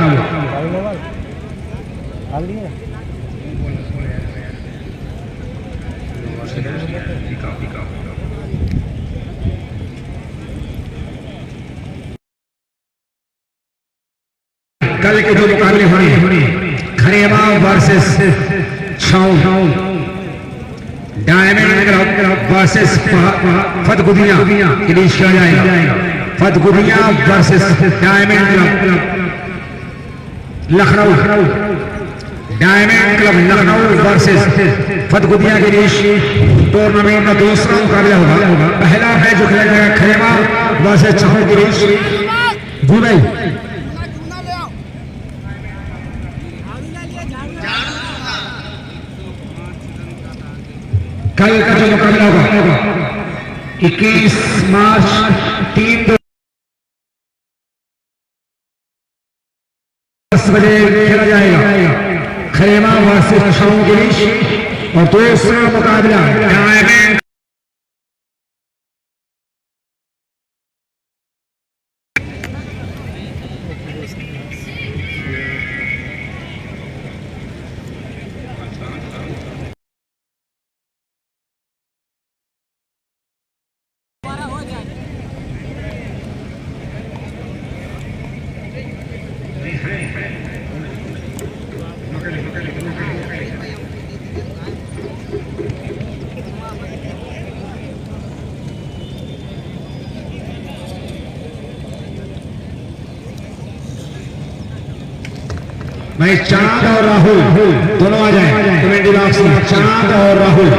कल के जो मुकाबले होने Kharema versus Chhau diamond club versus Fatgudiya के बीच किया जाएगा। Fatgudiya versus diamond club Lucknow, diamond club Lucknow versus Fatgudiya के बीच टूर्नामेंट का दूसरा मुकाबला होगा। पहला मैच जो खेला जाएगा खरेमा वर्सेस छाऊ के बीच। जी भाई कल का जो मुकाबला होगा 21 मार्च 3 बजे खेला जाएगा खरेमा वर्सेस छाऊ के बीच। और दूसरा मुकाबला डायमंड भाई चांद और राहुल दोनों आ जाए कमेंट्री बॉक्स में। चांद और राहुल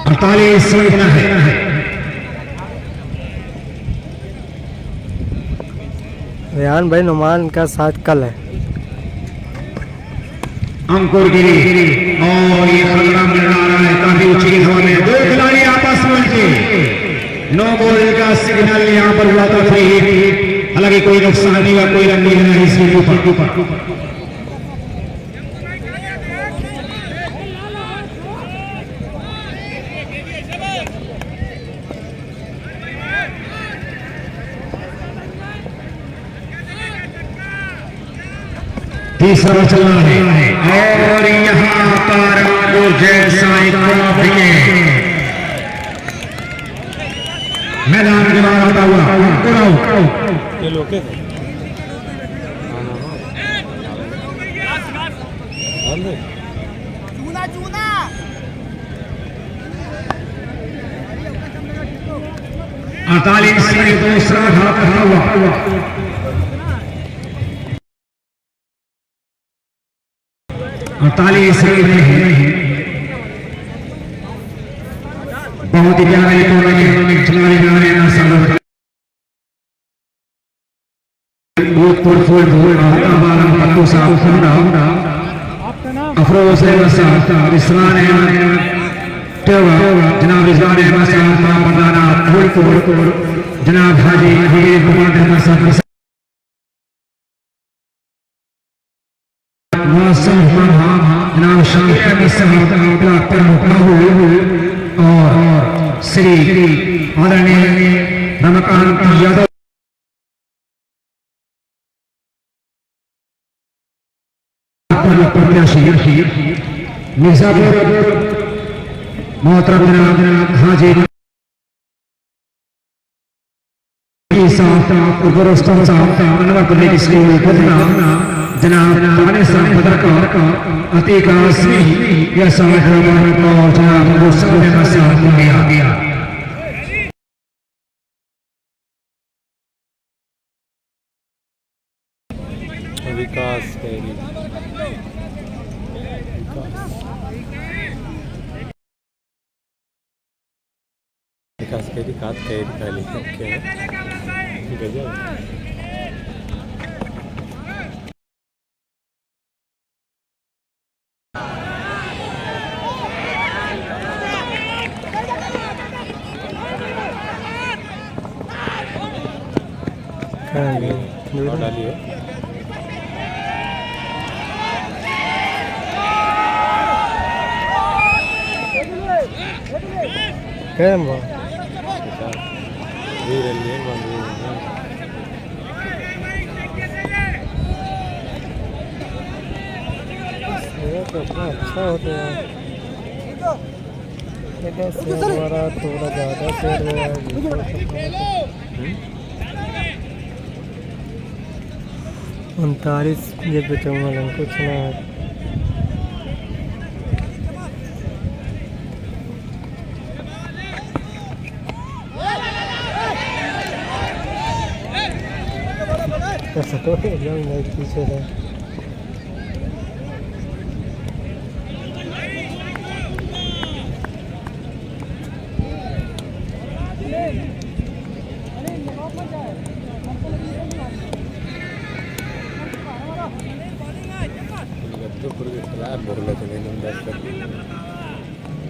अड़तालीस है। रेहान भाई नुमान का साथ कल है। अंकुर गिरी और ये खतरा मिल रहा है काफी ऊंची हवा में। दो खिलाड़ी आपस में उलझे। नो बॉल का सिग्नल यहाँ पर हुआ था फ्री हिट। हालांकि कोई नुकसान नहीं हुआ, कोई रन नहीं है इस बिंदु पर। तीसरा चलना है और यहाँ पर अंकुर जैसा एक मैदान के बाहर आता हुआ अंकुर ये लोग थे 48 में दूसरा घात रहा हुआ। अड़तालीस बहुत ही प्यारे टूर्नामेंट चलाने जा रहे हैं। अफरोज जनाब रिजवान जनाब हाजी जनाब और श्री आदरणीय रमाकांत यादव प्रत्याशी मिर्जापुर मोहतरम जनाब हाजी अनवर पब्लिक स्कूल पटना जनाब ताने साहब पत्रकार अतीक आसमी या साहब और जनाब मुसल्लम साहब आ गया। विकास कैरी कात कैरी खाली क्या गजब डालिए कैरम बोर्ड तो अपना अच्छा होता है। हमारा थोड़ा ज़्यादा शेयर हुआ है 39 ये बचाऊंगा कुछ ना तो एकदम पीछे है।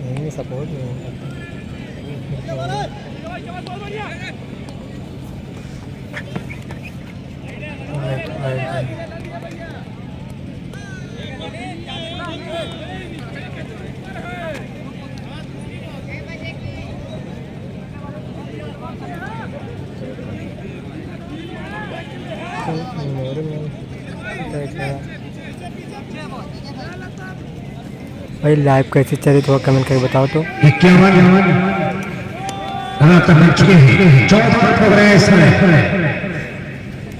नहीं सपोर्ट नहीं भाई लाइव कैसे चले थोड़ा कमेंट करके बताओ तो। 51 रन तक चुके हैं। चौथा प्रोग्रेस है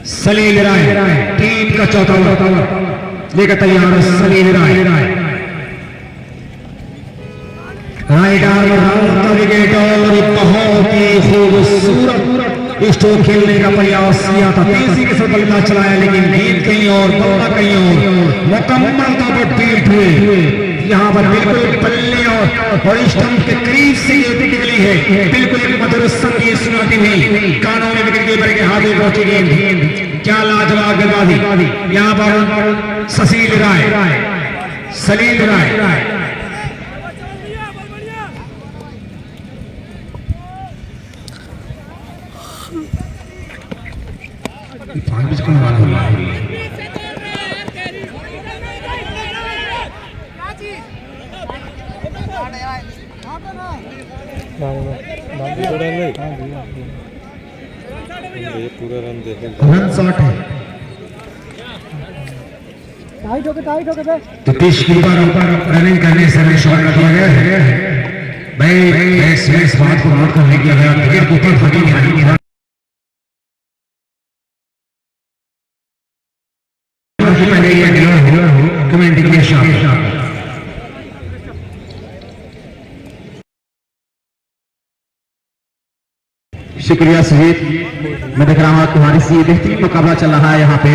सलील राय टीम का चौथा लेकर तैयार है सलील राय राइट आर्म राउंड का विकेट और बहुत ही खूबसूरत स्ट्रोक खेलने का प्रयास किया था। तेजी के साथ बल्ला चलाया लेकिन गेंद कहीं और बल्ला कहीं और मुकम्मल तौर पर बीट हुए। यहाँ पर बिल्कुल बल्ले और स्टंप के करीब से ये विकेट निकली है। बिल्कुल एक मधुर संगीत सुनाती हुई कानों में विकेट कीपर के हाथ में पहुंची गेंद। क्या लाजवाब गेंदबाजी यहाँ पर सलील राय पूरा रन देखे रन शॉट है नीतीश के ऊपर रनिंग करने से शॉट किया गया है। भाई इस बात को नोट करने की अगर विकेट के ऊपर फटी नहीं पहले ये कमेंट के शॉट शुक्रिया शहीद। मैं देख रहा हूँ तुम्हारी सी बेहतरीन मुकाबला चल रहा है यहाँ पे।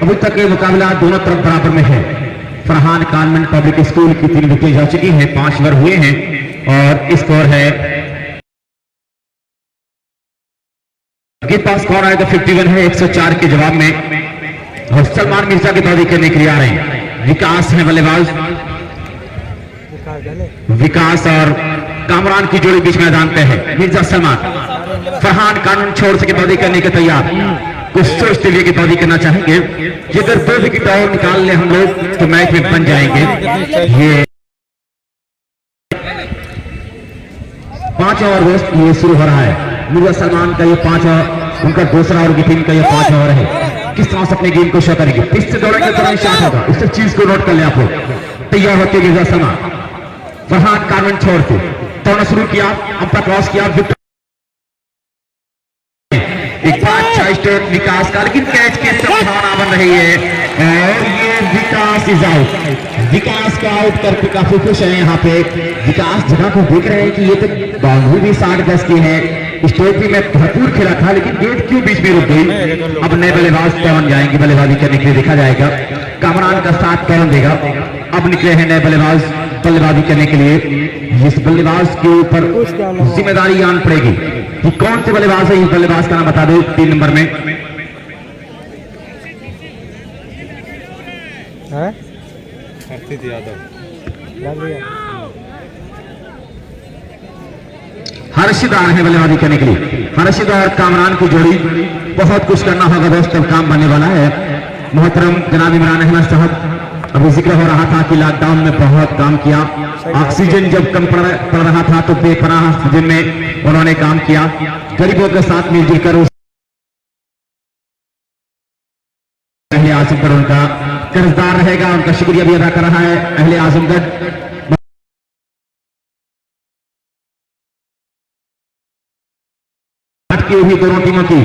अभी तक ये मुकाबला दोनों तरफ बराबर में है। फरहान कॉन्वेंट पब्लिक स्कूल की 3 विकेट जा चुकी हैं, 5 ओवर हुए हैं और स्कोर है के पास कौन आएगा 51 है 104 के जवाब में। और सलमान मिर्जा की बॉलिंग करने के लिए आ रहे हैं। विकास है बल्लेबाज, विकास और कामरान की जोड़ी बीच मैदान पे है। मिर्जा सलमान फरहान कानून छोड़ सके बॉलिंग करने के तैयार। कुछ सोचते लिए की बॉलिंग करना चाहेंगे। जिधर 2 विकेट और निकाल ले हम लोग तो मैच में बन जाएंगे। ये 5 ओवर ये शुरू हो रहा है। मिर्जा सलमान का ये 5 ओवर, उनका दूसरा ओवर की टीम का ये 5 ओवर है। किस तरह से अपने गेम को शो करेंगे, पिच से दौड़ेंगे तो शॉट होगा। इस चीज को नोट कर ले आप लोग। तैयार होते मिर्जा सलमान फरहान कानून छोड़ के दौड़ना शुरू किया, अंपायर क्रॉस किया, एक अच्छा स्ट्रोक विकास का लेकिन कैच की संभावना बन रही है और ये विकास इज आउट। विकास का आउट करके काफी खुश है यहाँ पे। विकास जगह को देख रहे हैं कि ये तो बाउंड्री भी 60 गज की है, स्ट्रोक भी में भरपूर खेला था लेकिन गेट क्यों बीच में रुक गई। अब नए बल्लेबाज कौन जाएंगे बल्लेबाजी करने के लिए देखा जाएगा। कामरान का साथ कौन देगा। अब निकले हैं नए बल्लेबाज बल्लेबाजी करने के लिए। इस बल्लेबाज के ऊपर जिम्मेदारी आन पड़ेगी कि कौन से बल्लेबाज है। इस बल्लेबाज का नाम बता दो 3 नंबर में। हर्षित यादव हर्षित आ रहे हैं बल्लेबाजी करने के लिए। हर्षित और कामरान की जोड़ी बहुत कुछ करना होगा दोस्त, अब काम बनने वाला है। मोहतरम जनाब इमरान अहमद साहब, अभी जिक्र हो रहा था कि लॉकडाउन में बहुत काम किया, ऑक्सीजन जब कम पड़ रहा था तो बेपनाह ऑक्सीजन में उन्होंने काम किया, गरीबों के साथ मिलजुल कर उस अहले आजमगढ़ उनका कर्जदार रहेगा, उनका शुक्रिया भी अदा कर रहा है अहले आजमगढ़। हुई दोनों टीमों की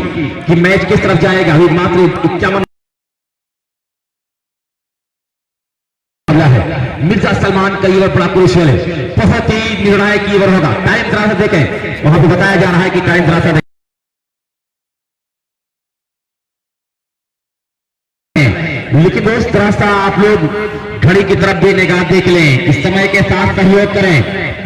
कि मैच किस तरफ जाएगा, अभी मात्र 51 है। मिर्जा सलमान का ओवर बड़ा क्रूशियल है, बहुत ही निर्णायक ओवर होगा। टाइम जरा सा देखें, वहां पर बताया जा रहा है कि टाइम जरा सा देखें। लेकिन दोस्त थोड़ा सा आप लोग घड़ी की तरफ भी निगाह देख लें, इस समय के साथ सहयोग करें,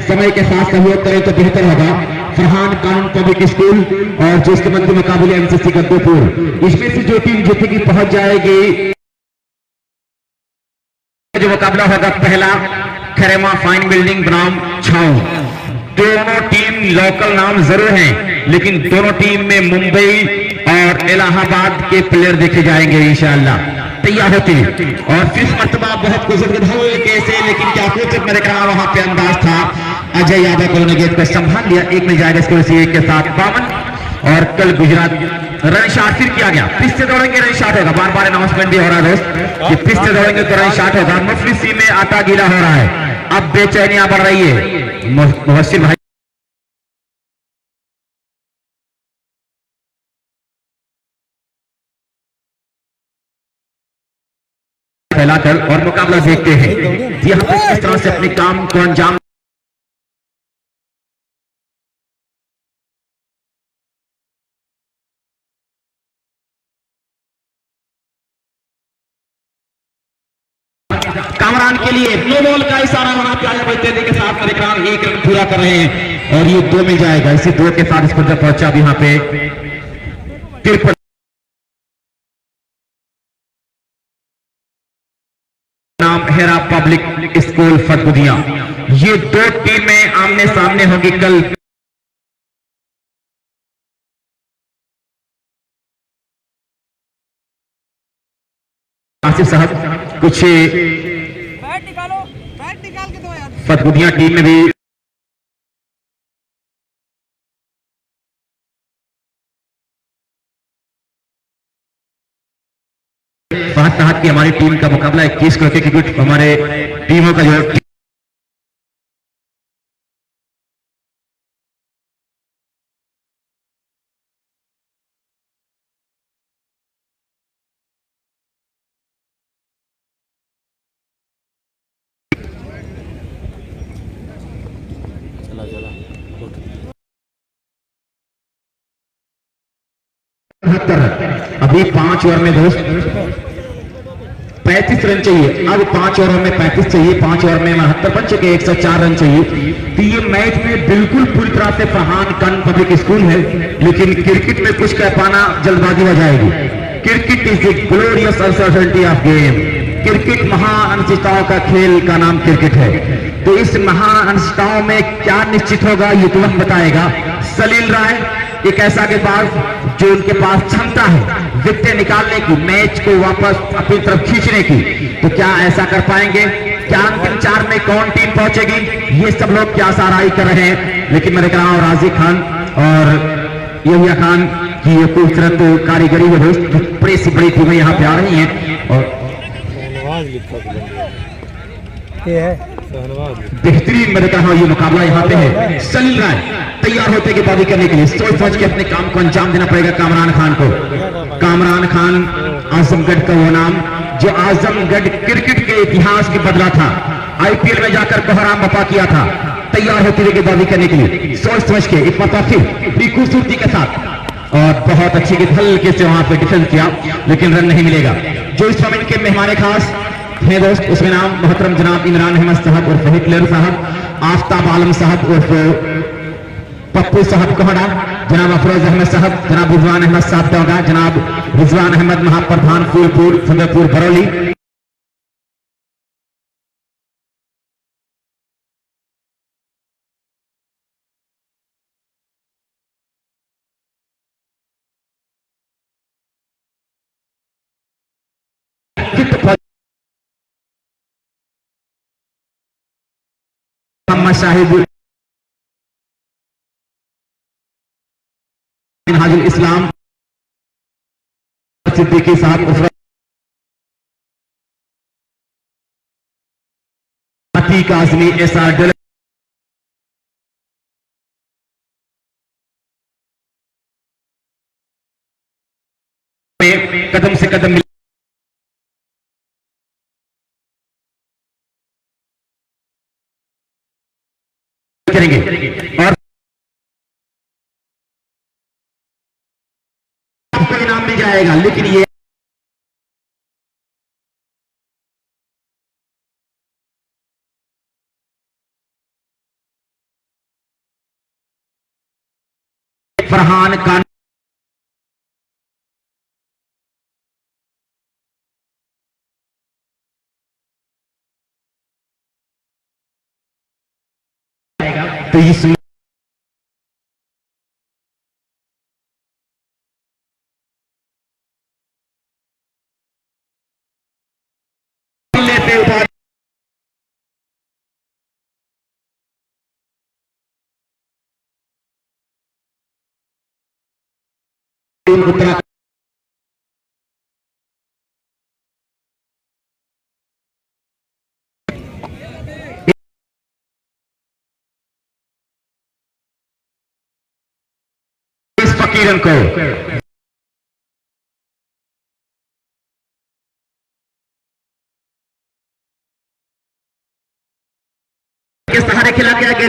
समय के साथ सहयोग करें तो बेहतर होगा। फरहान कानून पब्लिक स्कूल और जो इसके मध्य मुकाबले एमसीसी गद्दोपुर, इसमें से जो टीम जीतेगी पहुंच जाएगी। जो मुकाबला होगा पहला खरेमा फाइन बिल्डिंग बनाम छाऊ। दोनों टीम लोकल नाम जरूर हैं, लेकिन दोनों टीम में मुंबई और इलाहाबाद के प्लेयर देखे जाएंगे इंशाअल्लाह। तैयार होती और फिर मरतबा बहुत गुजर कैसे, लेकिन क्या कुछ मेरे कहा वहां पे अंदाज था। अजय यादव को गेंद को संभाल लिया, एक मिल जाएगा स्कोर से 1 के साथ 52। और कल गुजरात रन शाट फिर किया गया, पिच से दौड़ेंगे रन शाट होगा। बार बार अनाउंसमेंट भी हो रहा है दोस्त कि पिच से दौड़ेंगे तो रन शाट होगा। मुफलिसी में आटा गीला हो रहा है, अब बेचैनियां बढ़ रही है। मुहसिन भाई फैलाकर और मुकाबला देखते हैं यहाँ पे किस तरह से अपने काम को अंजाम कामरान के लिए नो बॉल का इशारा वहां पे आया तेजी के साथ मेरे ख्याल 1 रन पूरा कर रहे हैं और ये 2 मिल जाएगा। इसी 2 के साथ स्कोर जब पहुंचा भी यहाँ पे 53 नाम हेरा पब्लिक स्कूल फतपुदिया। ये 2 टीमें आमने सामने होंगी कल। आसिफ साहब कुछ फतपुदिया टीम में भी फहद साहब की हमारी टीम का मुकाबला 21 करके क्योंकि हमारे टीमों का जो अभी 5 ओवर में दोस्त 35 रन चाहिए। अब 5 ओवर में 35 चाहिए, 5 ओवर में 72 बन चुके, 104 रन चाहिए। तो ये मैच में बिल्कुल पूरी तरह से फरहान कानून पब्लिक स्कूल है, लेकिन क्रिकेट में कुछ कह पाना जल्दबाजी हो जाएगी। Cricket is a glorious uncertainty of game. Cricket महान अनिश्चितताओं का खेल का नाम क्रिकेट है। तो इस महान अनिश्चितताओं में क्या निश्चित होगा ये तो वक्त बताएगा। सलील राय एक ऐसा गेंदबाज जो उनके पास क्षमता है विकेट निकालने की, मैच को वापस अपनी तरफ खींचने की, तो क्या ऐसा कर पाएंगे? क्या अंतिम 4 में कौन टीम पहुंचेगी? ये सब लोग क्या साराई कर रहे हैं। लेकिन मेरे कहा राजी खान और यहिया खान की ये खूबसूरत कारीगरी है दोस्त, बड़ी सी बड़ी टीमें यहाँ पे आ रही हैं और बेहतरीन मेरे कहा ये मुकाबला यहाँ पे है। सलील राय तैयार होते कि बाजी करने के लिए सोच समझ के अपने काम को अंजाम देना पड़ेगा कामरान खान को। कामरान खान आजमगढ़ का वो नाम जो आजमगढ़ क्रिकेट के इतिहास की बदला था, आईपीएल में जाकर कोहराम बपा किया था। तैयार होते हुए बाजी करने के लिए सोच समझ के एक बार फिर बड़ी खूबसूरती के साथ और बहुत अच्छी हल्के से वहां पे डिफेंस किया, लेकिन रन नहीं मिलेगा। जो इस टूर्नामेंट के मेहमान खास है दोस्त, उसमें नाम मोहतरम जनाब इमरान अहमद साहब उर्फ हिटलर साहब, आफ्ताब आलम साहब उर्फ पप्पू साहब कोहड़ा, जनाब अफरोज अहमद साहब, जनाब रिजवान अहमद साहब टोगा, जनाब रिजवान अहमद महाप्रधान फूलपुर फतेहपुर बरौली। मोहम्मद शाहिद हाजुल इस्लाम सिद्दीकी साहब अतीक आजमी एसआर डल कदम से कदम मिल करेंगे और आपको इनाम भी जाएगा, लेकिन ये फरहान खान तो इस लेते उठा उत्तराखंड इस फकीरन को के सहारे खिला के आगे